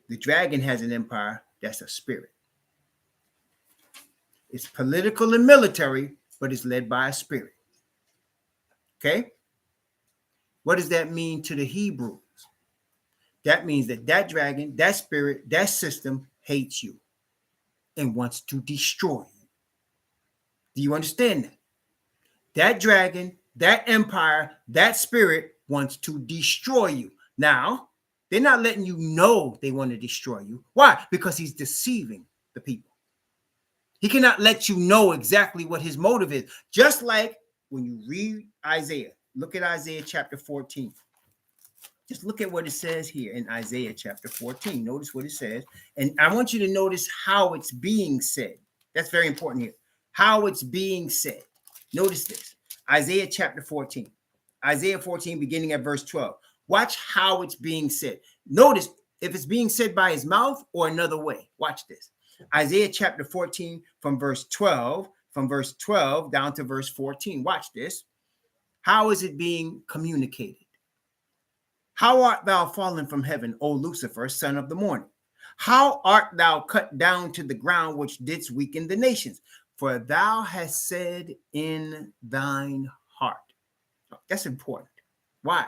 The dragon has an empire that's a spirit. It's political and military, but it's led by a spirit. Okay? What does that mean to the Hebrews? That means that dragon, that spirit, that system hates you and wants to destroy you. Do you understand that? That dragon, that empire, that spirit wants to destroy you. Now, they're not letting you know they want to destroy you. Why? Because he's deceiving the people. He cannot let you know exactly what his motive is. Just like when you read Isaiah, look at Isaiah chapter 14. Just look at what it says here in Isaiah chapter 14. Notice what it says. And I want you to notice how it's being said. That's very important here. How it's being said. Notice this. Isaiah chapter 14. Isaiah 14, beginning at verse 12. Watch how it's being said. Notice if it's being said by his mouth or another way. Watch this. Isaiah chapter 14 from verse 12 down to verse 14. Watch this. How is it being communicated? How art thou fallen from heaven, O Lucifer, son of the morning? How art thou cut down to the ground, which didst weaken the nations? For thou hast said in thine heart. That's important. Why?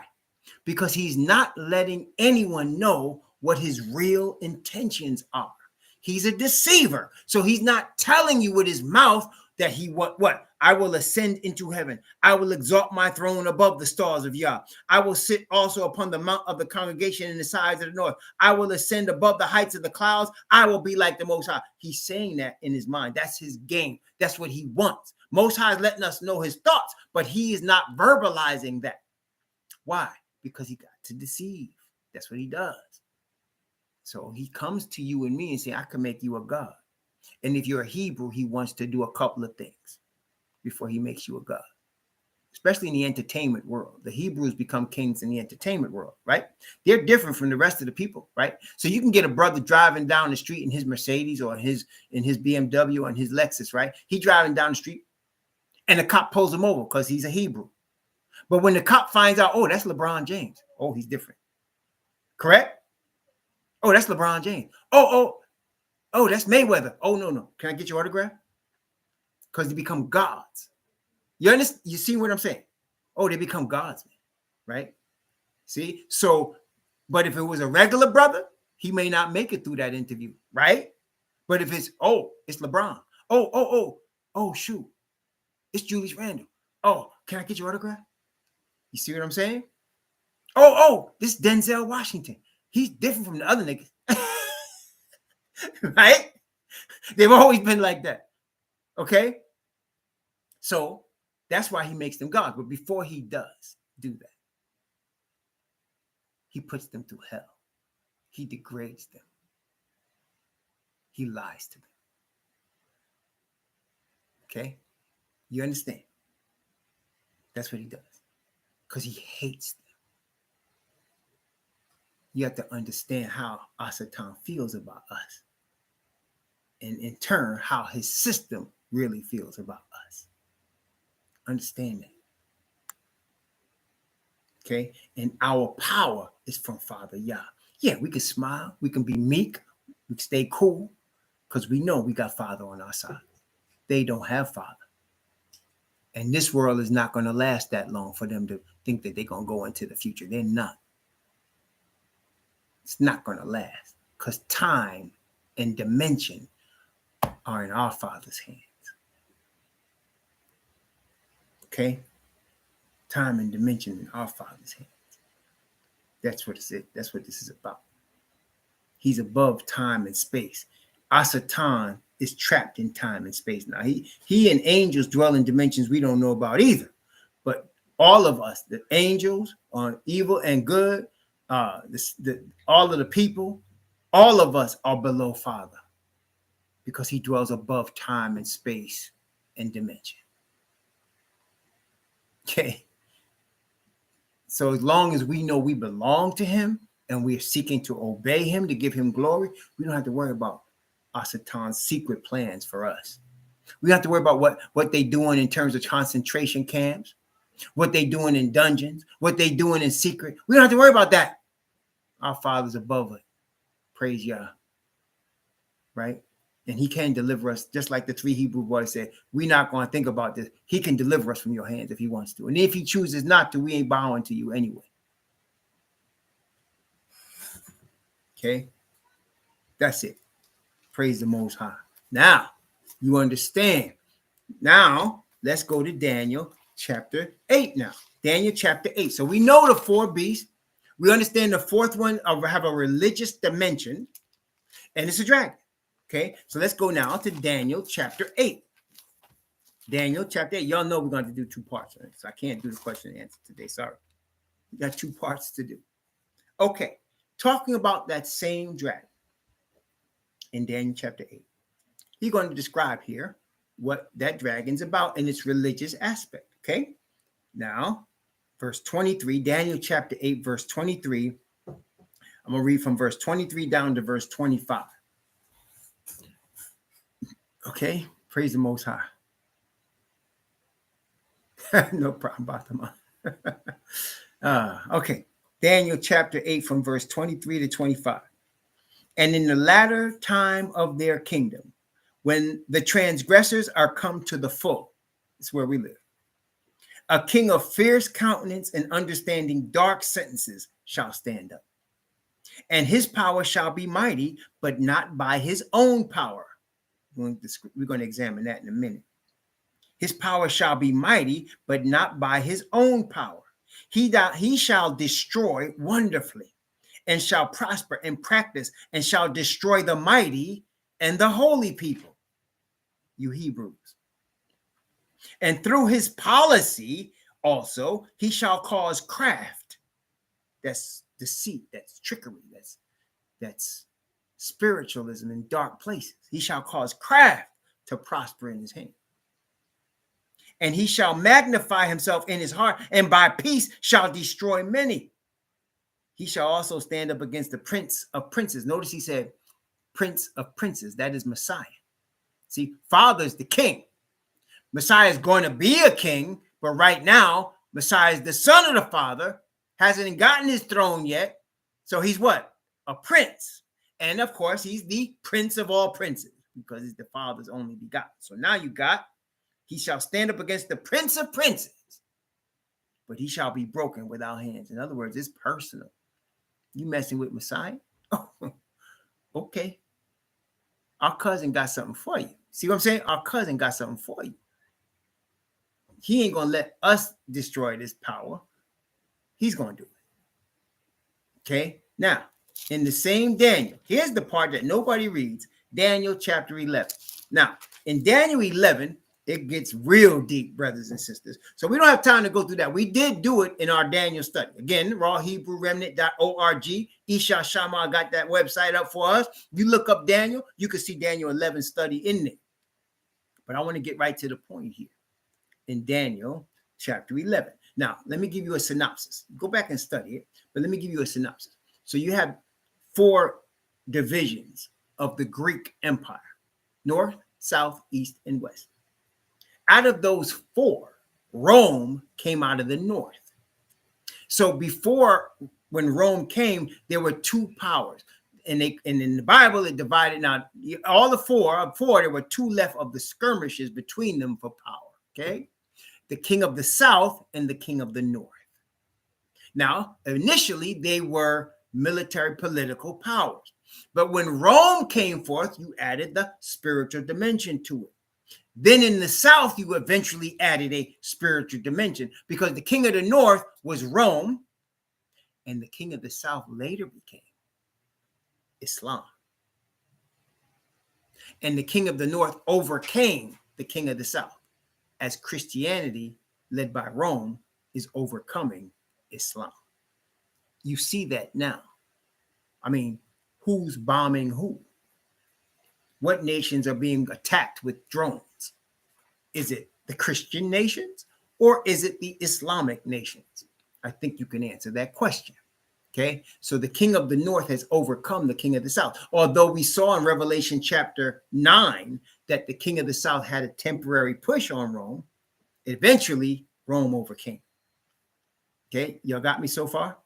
Because he's not letting anyone know what his real intentions are. He's a deceiver. So he's not telling you with his mouth that he what? I will ascend into heaven. I will exalt my throne above the stars of Yah. I will sit also upon the mount of the congregation in the sides of the north. I will ascend above the heights of the clouds. I will be like the Most High. He's saying that in his mind. That's his game. That's what he wants. Most High is letting us know his thoughts, but he is not verbalizing that. Why? Because he got to deceive. That's what he does. So he comes to you and me and say, I can make you a God. And if you're a Hebrew, he wants to do a couple of things before he makes you a God, especially in the entertainment world. The Hebrews become kings in the entertainment world, right? They're different from the rest of the people, right? So you can get a brother driving down the street in his Mercedes or in his BMW or in his Lexus, right? He driving down the street and the cop pulls him over because he's a Hebrew. But when the cop finds out, oh, that's LeBron James. Oh, he's different. Correct? Oh, that's LeBron James. Oh, that's Mayweather. Oh, no. Can I get your autograph? Because they become gods. You understand? You see what I'm saying? Oh, they become gods, right? See? So, but if it was a regular brother, he may not make it through that interview, right? But if it's, it's LeBron. Oh, shoot. It's Julius Randle. Oh, can I get your autograph? You see what I'm saying? Oh, this Denzel Washington. He's different from the other niggas. Right? They've always been like that. Okay? So that's why he makes them gods. But before he does do that, he puts them through hell. He degrades them. He lies to them. Okay? You understand? That's what he does. Because he hates them. You have to understand how Asatan feels about us. and in turn, how his system really feels about us. Understand that. Okay. And our power is from Father Yah. Yeah, we can smile, we can be meek, we can stay cool, because we know we got Father on our side. They don't have Father. And this world is not going to last that long for them to think that they're going to go into the future. They're not. It's not going to last, because time and dimension are in our Father's hands. Okay? Time and dimension in our Father's hands. That's what it's. That's what this is about. He's above time and space. Asatan is trapped in time and space. Now, he and angels dwell in dimensions we don't know about either. But all of us, the angels on evil and good, all of the people, all of us are below Father, because he dwells above time and space and dimension. Okay. So as long as we know we belong to him and we are seeking to obey him, to give him glory, we don't have to worry about Asatan's secret plans for us. We don't have to worry about what they're doing in terms of concentration camps, what they're doing in dungeons, what they're doing in secret. We don't have to worry about that. Our Father's above it. Praise Yah. Right? And he can deliver us, just like the 3 Hebrew boys said. We're not going to think about this. He can deliver us from your hands if he wants to. And if he chooses not to, we ain't bowing to you anyway. Okay? That's it. Praise the Most High. Now, you understand. Now, let's go to Daniel chapter 8 now. Daniel chapter 8. So we know the 4 beasts. We understand the 4th one have a religious dimension, and it's a dragon. Okay, so let's go now to Daniel chapter 8. Daniel chapter 8. Y'all know we're going to do 2 parts, right? So I can't do the question and answer today. Sorry. We got 2 parts to do. Okay, talking about that same dragon in Daniel chapter 8. He's going to describe here what that dragon's about in its religious aspect. Okay, now, verse 23, Daniel chapter 8, verse 23. I'm going to read from verse 23 down to verse 25. Okay, praise the Most High. No problem, Bathama. Okay, Daniel chapter 8 from verse 23 to 25. And in the latter time of their kingdom, when the transgressors are come to the full, it's where we live, a king of fierce countenance and understanding dark sentences shall stand up. And his power shall be mighty, but not by his own power. We're going to examine that in a minute. His power shall be mighty, but not by his own power. He shall destroy wonderfully, and shall prosper and practice, and shall destroy the mighty and the holy people, you Hebrews. And through his policy also, he shall cause craft. That's deceit, that's trickery, that's spiritualism in dark places. He shall cause craft to prosper in his hand. And he shall magnify himself in his heart, and by peace shall destroy many. He shall also stand up against the prince of princes. Notice he said, prince of princes. That is Messiah. See, Father is the king. Messiah is going to be a king, but right now, Messiah is the son of the Father, hasn't gotten his throne yet. So he's what? A prince. And of course, he's the prince of all princes, because he's the Father's only begotten. So now you got, he shall stand up against the prince of princes, but he shall be broken without hands. In other words, it's personal. You messing with Messiah? Oh, okay. Our cousin got something for you. See what I'm saying? Our cousin got something for you. He ain't going to let us destroy this power. He's going to do it. Okay? Now, in the same Daniel, here's the part that nobody reads, Daniel chapter 11. Now, in Daniel 11, it gets real deep, brothers and sisters. So we don't have time to go through that. We did do it in our Daniel study. Again, rawhebrewremnant.org. Isha Shama got that website up for us. You look up Daniel, you can see Daniel 11 study in there. But I want to get right to the point here in Daniel chapter 11. Now, let me give you a synopsis. Go back and study it, but let me give you a synopsis. So you have 4 divisions of the Greek Empire. north, south, east, and west. Out of those four, Rome came out of the north. So before, when Rome came, there were two powers. And in the Bible, it divided. Now, all the four, there were two left of the skirmishes between them for power. Okay. The king of the south and the king of the north. Now, initially, they were military political powers. But when Rome came forth, you added the spiritual dimension to it. Then in the south, you eventually added a spiritual dimension because the king of the north was Rome, and the king of the south later became Islam. And the king of the north overcame the king of the south, as Christianity, led by Rome, is overcoming Islam. You see that now. I mean, who's bombing who? What nations are being attacked with drones? Is it the Christian nations or is it the Islamic nations? I think you can answer that question. Okay, so the king of the north has overcome the king of the south. Although we saw in Revelation chapter 9 that the king of the south had a temporary push on Rome, eventually Rome overcame. Okay, y'all got me so far?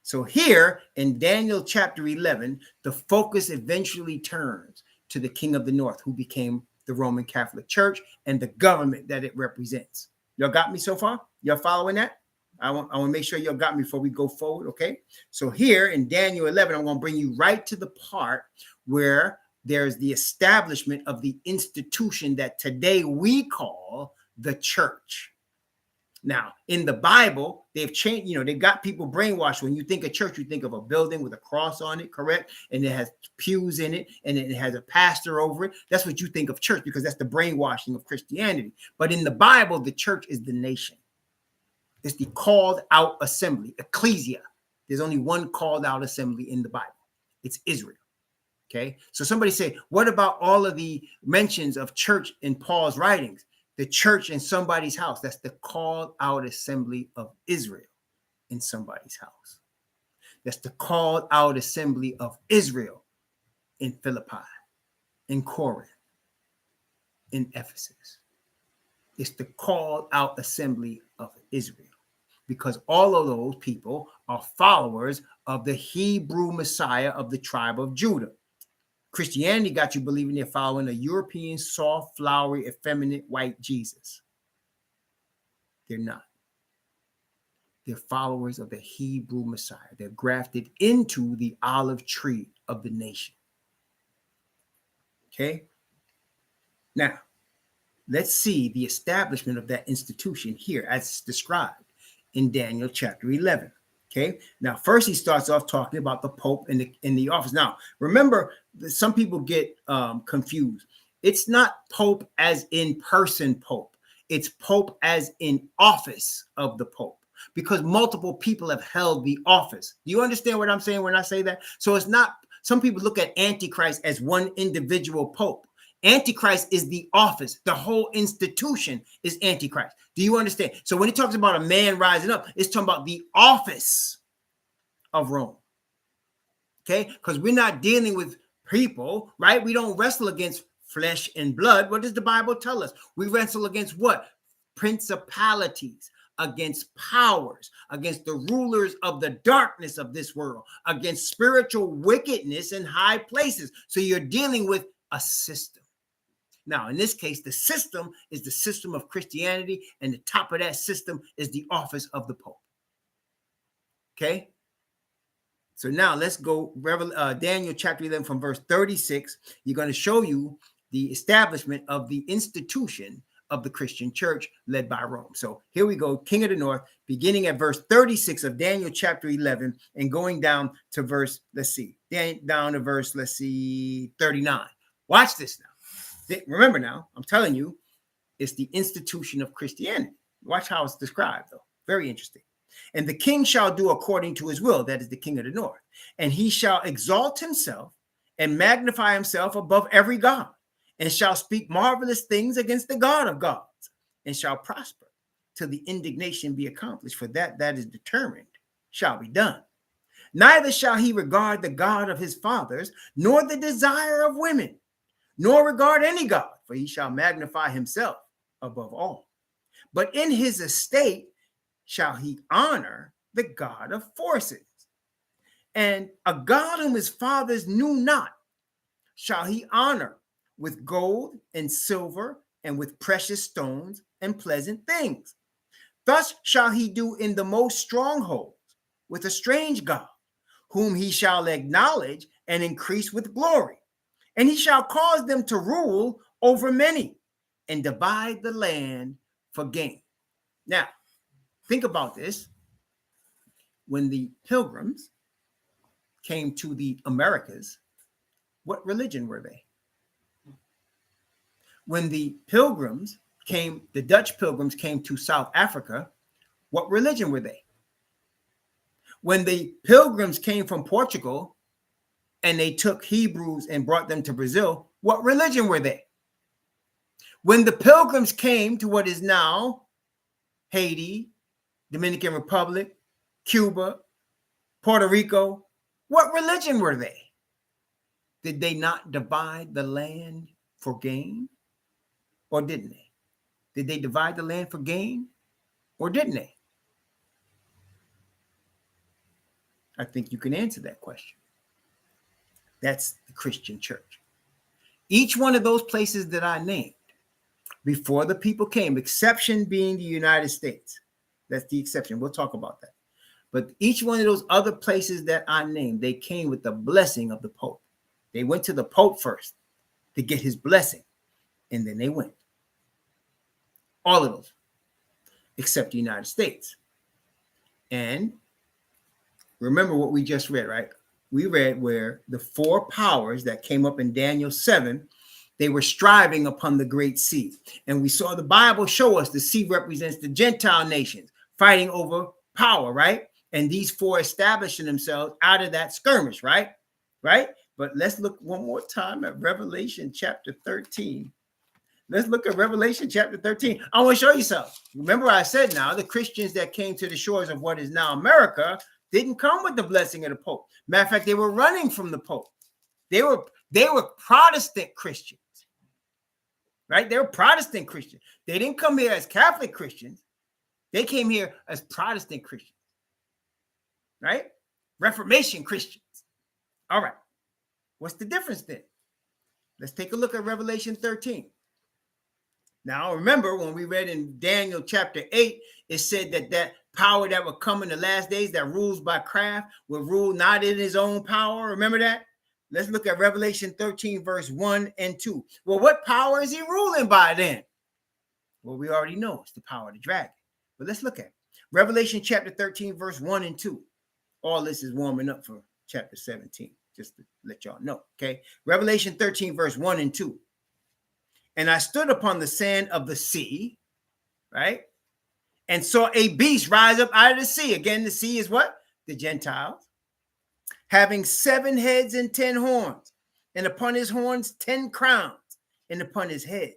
So here in Daniel chapter 11, the focus eventually turns to the king of the north, who became the Roman Catholic Church and the government that it represents. Y'all got me so far? Y'all following that? I want to make sure y'all got me before we go forward, okay? So here in Daniel 11, I'm going to bring you right to the part where there's the establishment of the institution that today we call the church. Now, in the Bible, they've changed, they've got people brainwashed. When you think of church, you think of a building with a cross on it, correct? And it has pews in it, and it has a pastor over it. That's what you think of church, because that's the brainwashing of Christianity. But in the Bible, the church is the nation. It's the called out assembly, ecclesia. There's only one called out assembly in the Bible. It's Israel. Okay. So somebody say, what about all of the mentions of church in Paul's writings? The church in somebody's house. That's the called out assembly of Israel in somebody's house. That's the called out assembly of Israel in Philippi, in Corinth, in Ephesus. It's the called out assembly of Israel, because all of those people are followers of the Hebrew Messiah of the tribe of Judah. Christianity got you believing they're following a European, soft, flowery, effeminate, white Jesus. They're not. They're followers of the Hebrew Messiah. They're grafted into the olive tree of the nation. Okay? Now, let's see the establishment of that institution here as described in Daniel chapter 11. Okay. Now, first he starts off talking about the Pope in the office. Now, remember, some people get confused. It's not Pope as in person Pope. It's Pope as in office of the Pope, because multiple people have held the office. Do you understand what I'm saying when I say that? So it's not, some people look at Antichrist as one individual Pope. Antichrist is the office. The whole institution is Antichrist. Do you understand? So when he talks about a man rising up, it's talking about the office of Rome. Okay? Because we're not dealing with people, right? We don't wrestle against flesh and blood. What does the Bible tell us? We wrestle against what? Principalities, against powers, against the rulers of the darkness of this world, against spiritual wickedness in high places. So you're dealing with a system. Now, in this case, the system is the system of Christianity, and the top of that system is the office of the Pope. Okay? So now let's go Daniel chapter 11 from verse 36. You're going to show you the establishment of the institution of the Christian church led by Rome. So here we go, King of the North, beginning at verse 36 of Daniel chapter 11 and going down to verse, down to verse, 39. Watch this now. Remember now, I'm telling you, it's the institution of Christianity. Watch how it's described, though. Very interesting. And the king shall do according to his will. That is the king of the north. And he shall exalt himself and magnify himself above every god, and shall speak marvelous things against the God of gods, and shall prosper till the indignation be accomplished. For that is determined shall be done. Neither shall he regard the God of his fathers, nor the desire of women, nor regard any God, for he shall magnify himself above all. But in his estate shall he honor the God of forces. And a God whom his fathers knew not shall he honor with gold and silver and with precious stones and pleasant things. Thus shall he do in the most strongholds with a strange God, whom he shall acknowledge and increase with glory. And he shall cause them to rule over many and divide the land for gain. Now, think about this. When the pilgrims came to the Americas, what religion were they? When the Dutch pilgrims came to South Africa, what religion were they? When the pilgrims came from Portugal and they took Hebrews and brought them to Brazil, what religion were they? When the pilgrims came to what is now Haiti, Dominican Republic, Cuba, Puerto Rico, what religion were they? Did they not divide the land for gain? Or didn't they? Did they divide the land for gain? Or didn't they? I think you can answer that question. That's the Christian church. Each one of those places that I named before the people came, exception being the United States. That's the exception. We'll talk about that. But each one of those other places that I named, they came with the blessing of the Pope. They went to the Pope first to get his blessing, and then they went. All of those, except the United States. And remember what we just read, right? We read where the four powers that came up in Daniel 7, they were striving upon the great sea. And we saw the Bible show us the sea represents the Gentile nations fighting over power, right? And these four establishing themselves out of that skirmish, right? Right? But let's look one more time at Revelation chapter 13. Let's look at Revelation chapter 13. I want to show you something. Remember I said now, the Christians that came to the shores of what is now America didn't come with the blessing of the Pope. Matter of fact, they were running from the Pope. They were Protestant Christians, right? They were Protestant Christians. They didn't come here as Catholic Christians. They came here as Protestant Christians, right? Reformation Christians. All right. What's the difference then? Let's take a look at Revelation 13. Now, remember when we read in Daniel chapter 8, it said that power that would come in the last days that rules by craft will rule not in his own power. Remember that? Let's look at Revelation 13, verse 1 and 2. Well, what power is he ruling by then? Well, we already know it's the power of the dragon. But let's look at it. Revelation chapter 13, verse 1 and 2. All this is warming up for chapter 17, just to let y'all know, okay? Revelation 13, verse 1 and 2. And I stood upon the sand of the sea, right? And saw a beast rise up out of the sea. Again, the sea is what? The Gentiles. Having 7 heads and 10 horns, and upon his horns 10 crowns, and upon his head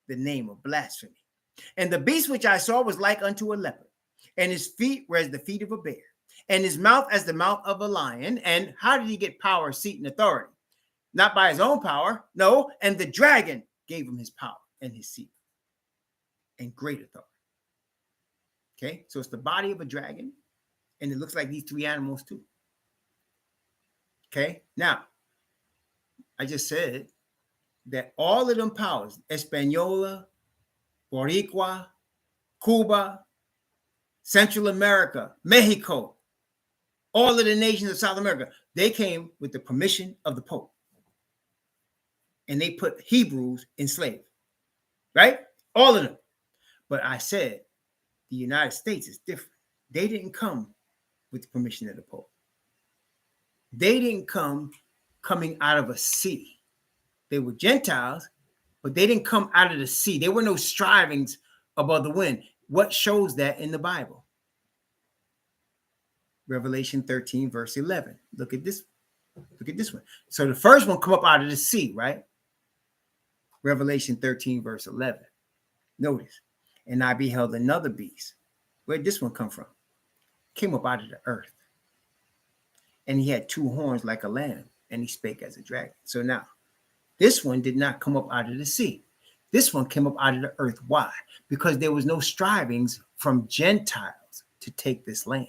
the name of blasphemy. And the beast which I saw was like unto a leopard, and his feet were as the feet of a bear, and his mouth as the mouth of a lion. And how did he get power, seat, and authority? Not by his own power, no. And the dragon gave him his power and his seat and great authority. Okay, so it's the body of a dragon, and it looks like these 3 animals too. Okay, now I just said that all of them powers, Española, Boricua, Cuba, Central America, Mexico, all of the nations of South America, they came with the permission of the Pope. And they put Hebrews in slavery, right? All of them. But I said the United States is different. They didn't come with the permission of the Pope. They didn't come coming out of a sea. They were Gentiles, but they didn't come out of the sea. There were no strivings above the wind. What shows that in the Bible? Revelation 13, verse 11. Look at this. Look at this one. So the first one come up out of the sea, right? Revelation 13, verse 11. Notice. And I beheld another beast. Where'd this one come from? Came up out of the earth. And he had 2 horns like a lamb, and he spake as a dragon. So now, This one did not come up out of the sea. This one came up out of the earth. Why? Because there was no strivings from Gentiles to take this land.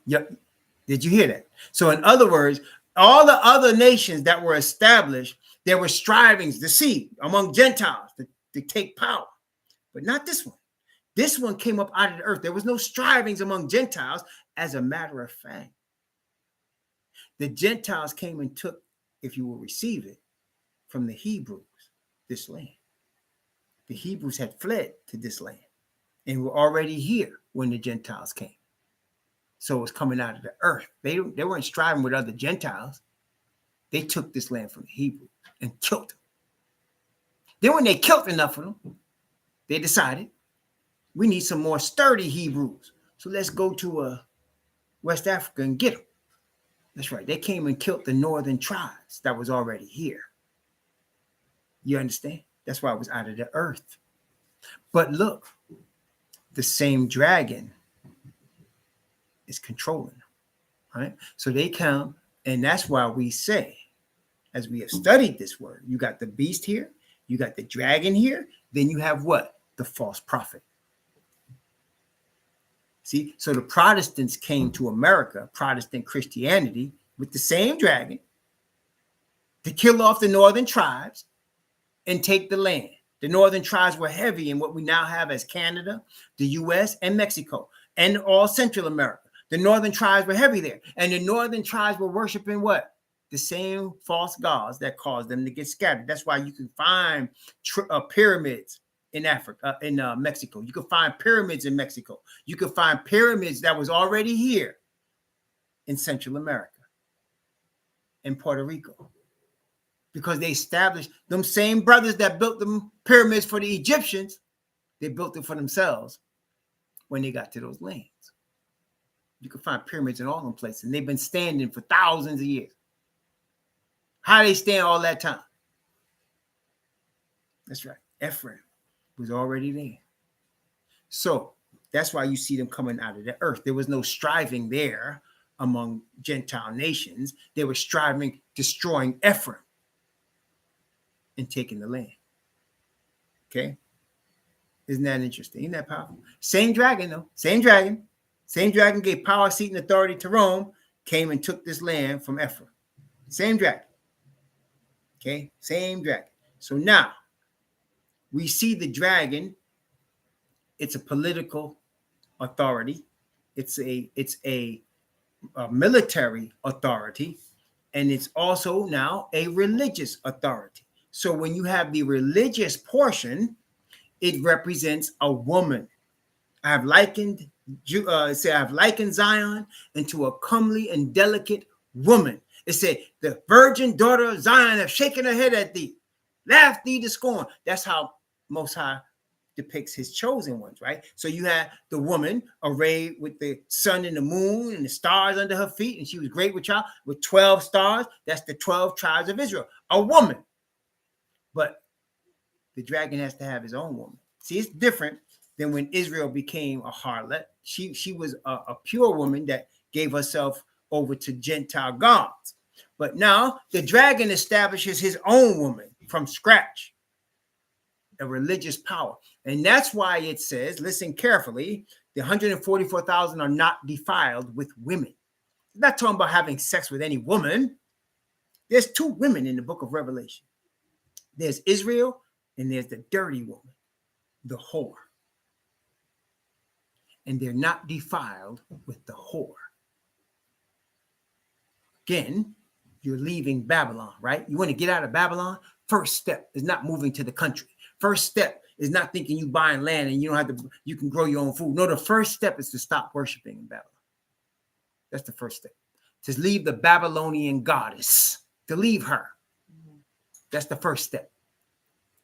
Yep. Did you hear that? So in other words, all the other nations that were established, there were strivings to see among Gentiles to take power, but not this one. This one came up out of the earth. There was no strivings among Gentiles. As a matter of fact, the Gentiles came and took, if you will receive it, from the Hebrews, this land. The Hebrews had fled to this land and were already here when the Gentiles came. So it was coming out of the earth. They weren't striving with other Gentiles. They took this land from the Hebrews and killed them. Then when they killed enough of them, they decided, we need some more sturdy Hebrews. So let's go to West Africa and get them. That's right. They came and killed the northern tribes that was already here. You understand? That's why it was out of the earth. But look, the same dragon is controlling them, right? So they come, and that's why we say, as we have studied this word, you got the beast here, you got the dragon here, then you have what? The false prophet. See, so the Protestants came to America, Protestant Christianity, with the same dragon to kill off the northern tribes and take the land. The northern tribes were heavy in what we now have as Canada, the U.S., and Mexico, and all Central America. The northern tribes were heavy there. And the northern tribes were worshiping what? The same false gods that caused them to get scattered. That's why you can find pyramids in Africa, in Mexico. You can find pyramids in Mexico. You can find pyramids that was already here in Central America, in Puerto Rico. Because they established them same brothers that built them pyramids for the Egyptians, they built it for themselves when they got to those lands. You can find pyramids in all them places, and they've been standing for thousands of years. How they stand all that time? That's right. Ephraim was already there. So that's why you see them coming out of the earth. There was no striving there among Gentile nations. They were striving, destroying Ephraim and taking the land. Okay? Isn't that interesting? Isn't that powerful? Same dragon, though. Same dragon. Same dragon gave power, seat, and authority to Rome, came and took this land from Ephraim. Same dragon. Okay? Same dragon. So now, we see the dragon. It's a political authority. It's a military authority. And it's also now a religious authority. So when you have the religious portion, it represents a woman. I've likened Zion into a comely and delicate woman. It said, the virgin daughter of Zion have shaken her head at thee, laughed thee to scorn. That's how Most High depicts his chosen ones, right? So you had the woman arrayed with the sun and the moon and the stars under her feet, and she was great with child with 12 stars. That's the 12 tribes of Israel. A woman. But the dragon has to have his own woman. See, it's different than when Israel became a harlot. She was a pure woman that gave herself over to Gentile gods. But now the dragon establishes his own woman from scratch, a religious power. And that's why it says, listen carefully, the 144,000 are not defiled with women. It's not talking about having sex with any woman. There's two women in the book of Revelation. There's Israel and there's the dirty woman, the whore. And they're not defiled with the whore. Again, you're leaving Babylon, right? You want to get out of Babylon? First step is not moving to the country. First step is not thinking you buying land and you don't have to, you can grow your own food. No, the first step is to stop worshiping in Babylon. That's the first step. To leave the Babylonian goddess, to leave her. That's the first step.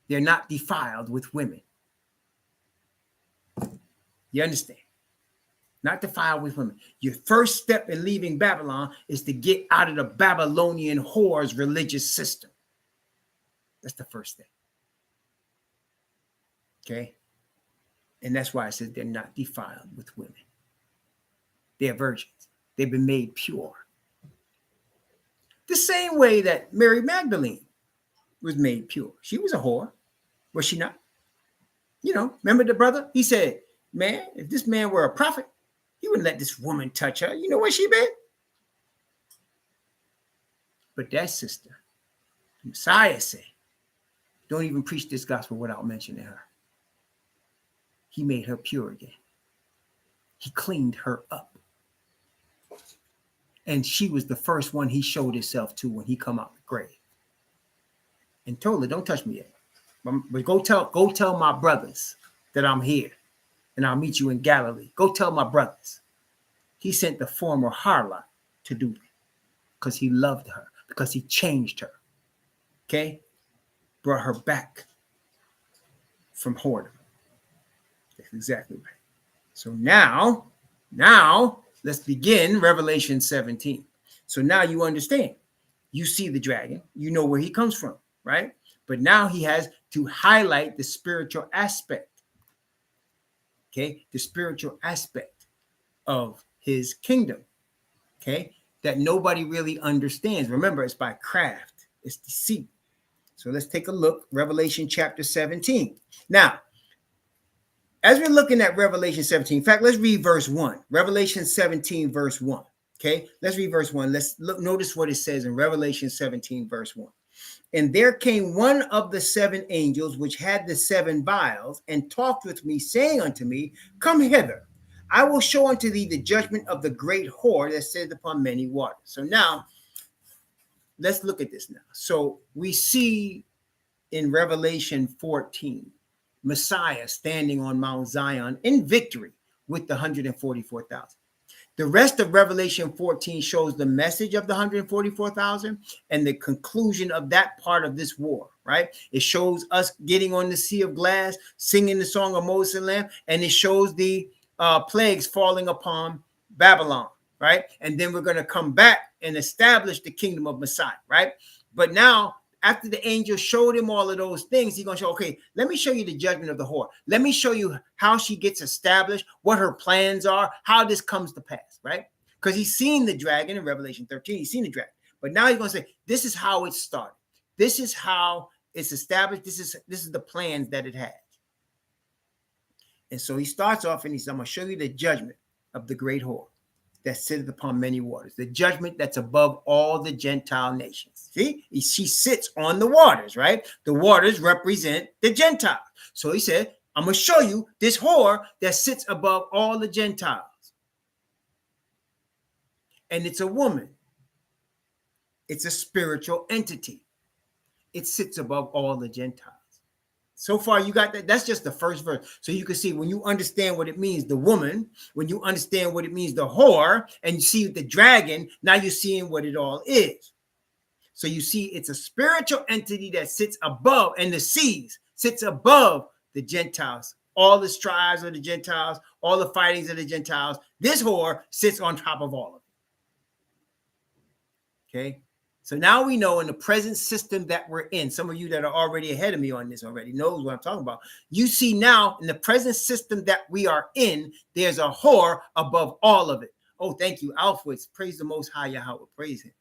They're not defiled with women. You understand? Not defiled with women. Your first step in leaving Babylon is to get out of the Babylonian whore's religious system. That's the first step. Okay? And that's why it says they're not defiled with women. They're virgins. They've been made pure. The same way that Mary Magdalene was made pure. She was a whore, was she not? You know, remember the brother? He said, man, if this man were a prophet, he wouldn't let this woman touch her. You know where she been? But that sister, the Messiah said, don't even preach this gospel without mentioning her. He made her pure again. He cleaned her up. And she was the first one he showed himself to when he come out the grave. And told her, don't touch me yet. But go tell my brothers that I'm here. And I'll meet you in Galilee. Go tell my brothers. He sent the former harlot to do that. Because he loved her. Because he changed her. Okay? Brought her back from whoredom. That's exactly right. So now let's begin Revelation 17. So now you understand. You see the dragon. You know where he comes from, right? But now he has to highlight the spiritual aspect. Okay? The spiritual aspect of his kingdom. Okay? That nobody really understands. Remember, it's by craft. It's deceit. So let's take a look. Revelation chapter 17. Now, as we're looking at Revelation 17, in fact, let's read verse 1. Revelation 17, verse 1. Okay, let's read verse 1. Let's look. Notice what it says in Revelation 17, verse 1. And there came one of the seven angels which had the seven vials and talked with me, saying unto me, come hither. I will show unto thee the judgment of the great whore that sitteth upon many waters. So now, let's look at this now. So we see in Revelation 14, Messiah standing on Mount Zion in victory with the 144,000. The rest of Revelation 14 shows the message of the 144,000 and the conclusion of that part of this war, right? It shows us getting on the sea of glass, singing the song of Moses and Lamb, and it shows the plagues falling upon Babylon, right? And then we're going to come back and establish the kingdom of Messiah, right? But now, after the angel showed him all of those things, he's going to show, okay, let me show you the judgment of the whore. Let me show you how she gets established, what her plans are, how this comes to pass, right? Because he's seen the dragon in Revelation 13. He's seen the dragon. But now he's going to say, this is how it started. This is how it's established. This is the plans that it has. And so he starts off and he says, I'm going to show you the judgment of the great whore that sitteth upon many waters, the judgment that's above all the Gentile nations. See, she sits on the waters, right? The waters represent the Gentiles. So he said, I'm going to show you this whore that sits above all the Gentiles. And it's a woman. It's a spiritual entity. It sits above all the Gentiles. So far, you got that. That's just the first verse. So you can see when you understand what it means, the woman, when you understand what it means, the whore, and you see the dragon, now you're seeing what it all is. So you see it's a spiritual entity that sits above, and the seas sits above the Gentiles, all the strives of the Gentiles, all the fightings of the Gentiles. This whore sits on top of all of it. Okay. So now we know in the present system that we're in, some of you that are already ahead of me on this already knows what I'm talking about. You see now in the present system that we are in, there's a whore above all of it. Oh, thank you, Alfwitz. Praise the Most High Yahweh. Praise him.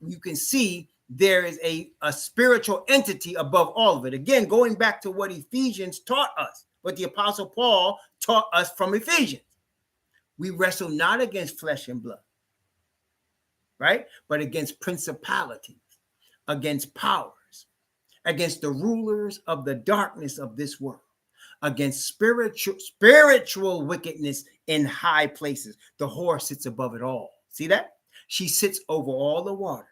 You can see there is a spiritual entity above all of it. Again, going back to what Ephesians taught us, what the Apostle Paul taught us from Ephesians. We wrestle not against flesh and blood, right? But against principalities, against powers, against the rulers of the darkness of this world, against spiritual wickedness in high places. The whore sits above it all. See that? She sits over all the waters,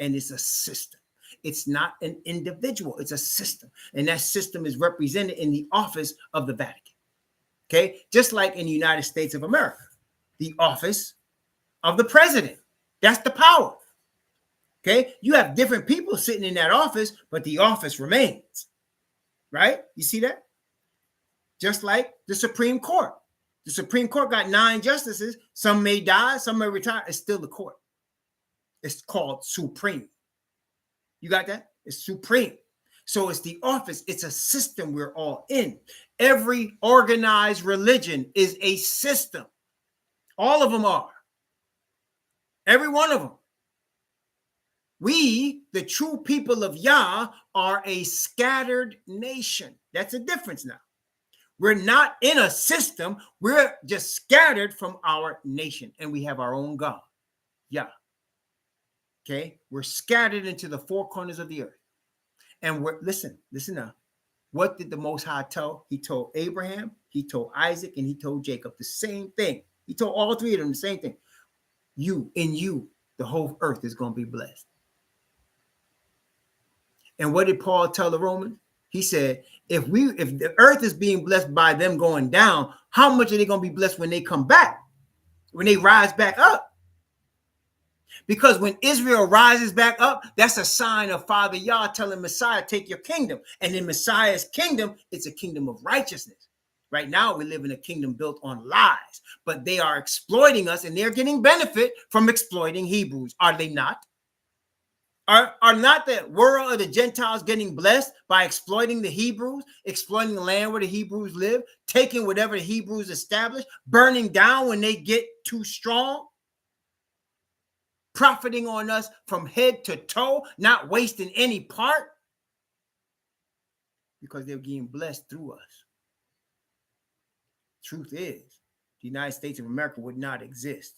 and it's a system. It's not an individual. It's a system. And that system is represented in the office of the Vatican. Okay? Just like in the United States of America, the office of the president. That's the power. Okay? You have different people sitting in that office, but the office remains. Right? You see that? Just like the Supreme Court. The Supreme Court got 9 justices. Some may die, some may retire. It's still the court. It's called supreme. You got that? It's supreme. So it's the office. It's a system we're all in. Every organized religion is a system. All of them are. Every one of them. We, the true people of Yah, are a scattered nation. That's a difference now. We're not in a system. We're just scattered from our nation, and we have our own God, Yah. Okay? We're scattered into the four corners of the earth. And listen now. What did the Most High tell? He told Abraham, he told Isaac, and he told Jacob the same thing. He told all three of them the same thing. In you, the whole earth is going to be blessed. And what did Paul tell the Romans? He said, if the earth is being blessed by them going down, how much are they going to be blessed when they come back? When they rise back up? Because when Israel rises back up, that's a sign of Father Yah telling Messiah, take your kingdom. And in Messiah's kingdom, it's a kingdom of righteousness. Right now, we live in a kingdom built on lies, but they are exploiting us and they're getting benefit from exploiting Hebrews. Are they not? Are not the world of the Gentiles getting blessed by exploiting the Hebrews, exploiting the land where the Hebrews live, taking whatever the Hebrews establish, burning down when they get too strong, profiting on us from head to toe, not wasting any part? Because they're getting blessed through us. Truth is, the United States of America would not exist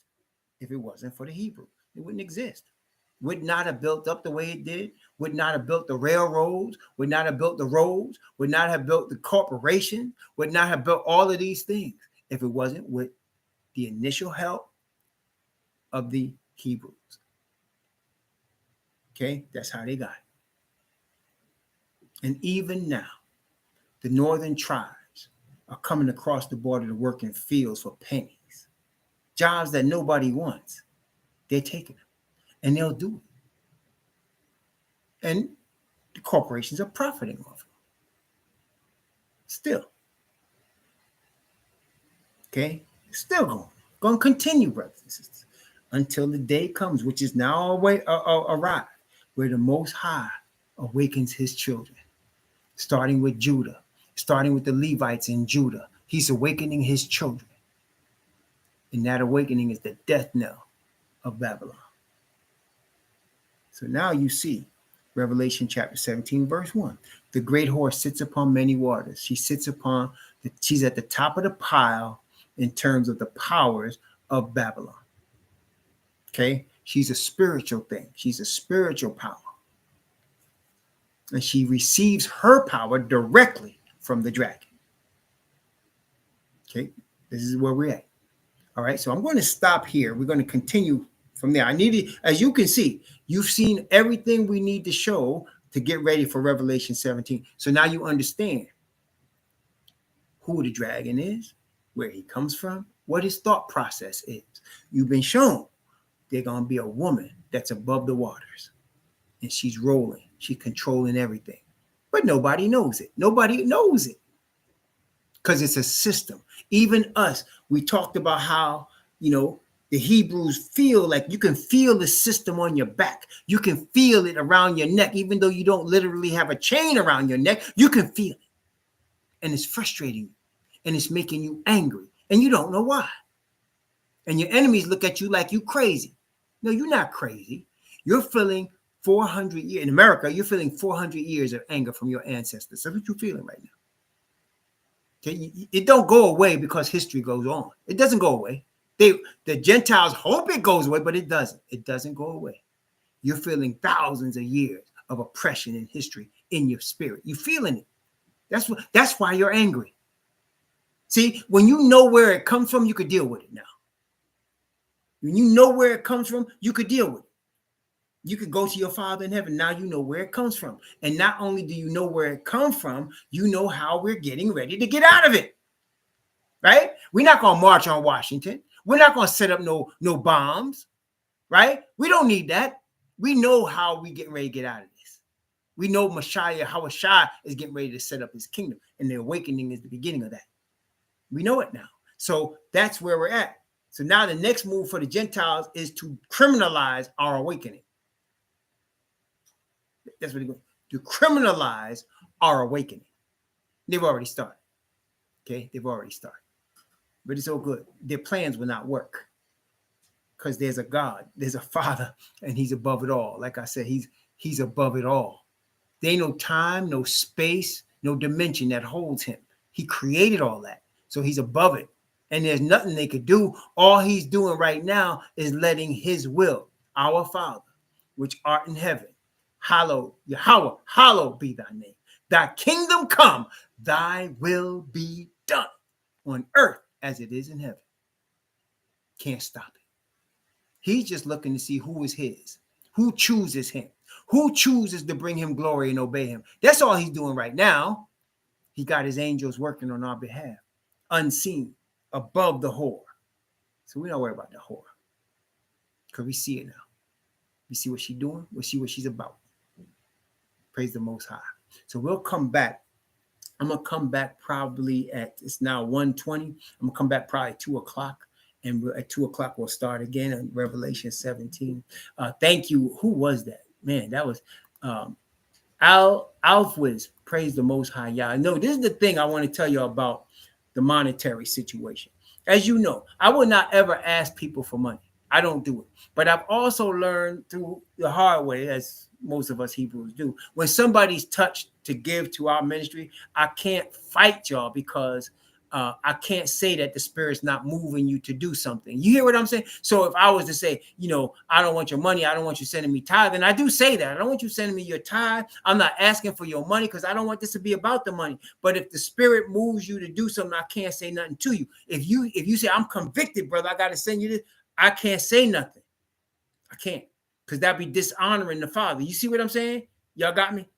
if it wasn't for the Hebrews. It wouldn't exist. Would not have built up the way it did, would not have built the railroads, would not have built the roads, would not have built the corporation, would not have built all of these things if it wasn't with the initial help of the Hebrews. Okay, that's how they got it. And even now, the northern tribes are coming across the border to work in fields for pennies. Jobs that nobody wants. They're taking them. And they'll do it. And the corporations are profiting off it. Still. Okay? Still going to continue, brothers and sisters, until the day comes, which is now arrived, where the Most High awakens his children, starting with Judah, starting with the Levites in Judah. He's awakening his children. And that awakening is the death knell of Babylon. So now you see Revelation chapter 17, verse 1. The great horse sits upon many waters. She's at the top of the pile in terms of the powers of Babylon. Okay? She's a spiritual thing. She's a spiritual power. And she receives her power directly from the dragon. Okay? This is where we're at. All right? So I'm going to stop here. We're going to continue from there. As you can see, you've seen everything we need to show to get ready for Revelation 17. So now you understand who the dragon is, where he comes from, what his thought process is. You've been shown there's going to be a woman that's above the waters, and she's rolling. She's controlling everything. But nobody knows it. Nobody knows it because it's a system. Even us, we talked about how, the Hebrews feel like you can feel the system on your back. You can feel it around your neck, even though you don't literally have a chain around your neck. You can feel it. And it's frustrating you. And it's making you angry. And you don't know why. And your enemies look at you like you crazy. No, you're not crazy. You're feeling 400 years. In America, you're feeling 400 years of anger from your ancestors. That's what you're feeling right now. Okay? It don't go away because history goes on. It doesn't go away. The Gentiles hope it goes away, but it doesn't. It doesn't go away. You're feeling thousands of years of oppression in history in your spirit. You're feeling it. That's why you're angry. See, when you know where it comes from, you could deal with it now. When you know where it comes from, you could deal with it. You could go to your Father in heaven. Now you know where it comes from. And not only do you know where it comes from, you know how we're getting ready to get out of it. Right? We're not going to march on Washington. We're not going to set up no bombs. Right? We don't need that. We know how we getting ready to get out of this. We know Hawashai is getting ready to set up his kingdom. And the awakening is the beginning of that. We know it now. So that's where we're at. So now the next move for the Gentiles is to criminalize our awakening. That's what they're going to do. To criminalize our awakening. They've already started. Okay? They've already started. But it's so good. Their plans will not work. because there's a God, there's a Father, and he's above it all. Like I said, he's above it all. There ain't no time, no space, no dimension that holds him. He created all that. So he's above it. And there's nothing they could do. All he's doing right now is letting his will, our Father, which art in heaven, hallowed, Yahweh, hallowed be thy name. Thy kingdom come, thy will be done on earth as it is in heaven. Can't stop it. He's just looking to see who is his, who chooses him, who chooses to bring him glory and obey him. That's all he's doing right now. He got his angels working on our behalf, unseen, above the whore. So we don't worry about the whore because we see it now. We see what she's doing. We see what she's about. Praise the Most High. So we'll come back. I'm going to come back probably it's now 1:20. I'm going to come back probably 2 o'clock. And at 2 o'clock, we'll start again in Revelation 17. Thank you. Who was that? Man, that was Alfwiz. Praise the Most High. Yah. No, this is the thing I want to tell you about the monetary situation. As you know, I would not ever ask people for money. I don't do it. But I've also learned through the hard way, as most of us Hebrews do, when somebody's touched to give to our ministry, I can't fight y'all because I can't say that the Spirit's not moving you to do something. You hear what I'm saying? So if I was to say, I don't want your money, I don't want you sending me tithe, and I do say that. I don't want you sending me your tithe. I'm not asking for your money because I don't want this to be about the money. But if the Spirit moves you to do something, I can't say nothing to you. If you say, I'm convicted, brother, I got to send you this, I can't say nothing. I can't, because that'd be dishonoring the Father. You see what I'm saying? Y'all got me?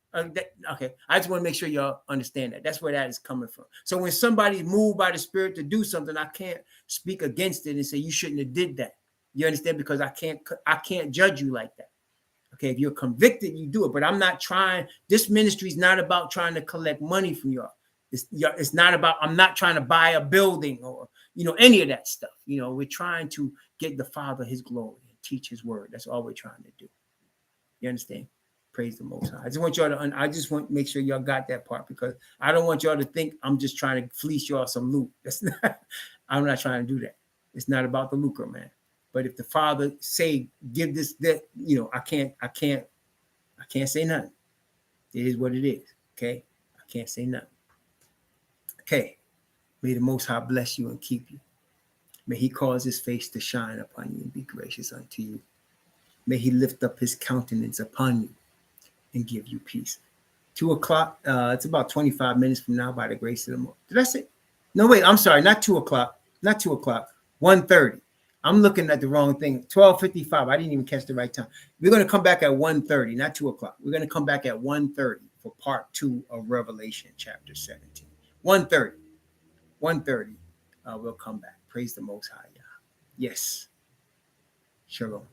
Okay. I just want to make sure y'all understand that. That's where that is coming from. So when somebody's moved by the Spirit to do something, I can't speak against it and say you shouldn't have did that. You understand? Because I can't judge you like that. Okay. If you're convicted, you do it. But I'm not trying. This ministry is not about trying to collect money from y'all. It's not about. I'm not trying to buy a building or any of that stuff. We're trying to get the Father his glory and teach his word. That's all we're trying to do. You understand? Praise the Most High. I just want y'all to. I just want to make sure y'all got that part, because I don't want y'all to think I'm just trying to fleece y'all some loot. That's not. I'm not trying to do that. It's not about the lucre, man. But if the Father say give this, that I can't say nothing. It is what it is. Okay, I can't say nothing. Okay, may the Most High bless you and keep you. May he cause his face to shine upon you and be gracious unto you. May he lift up his countenance upon you and give you peace. 2 o'clock, it's about 25 minutes from now by the grace of the Lord. Did I say? No, wait, I'm sorry, not 2 o'clock. Not 2 o'clock, 1:30. I'm looking at the wrong thing. 12:55. I didn't even catch the right time. We're going to come back at 1:30, not 2 o'clock. We're going to come back at 1:30 for part 2 of Revelation chapter 17. 1:30. 1:30. We'll come back. Praise the Most High. Yes. Shalom.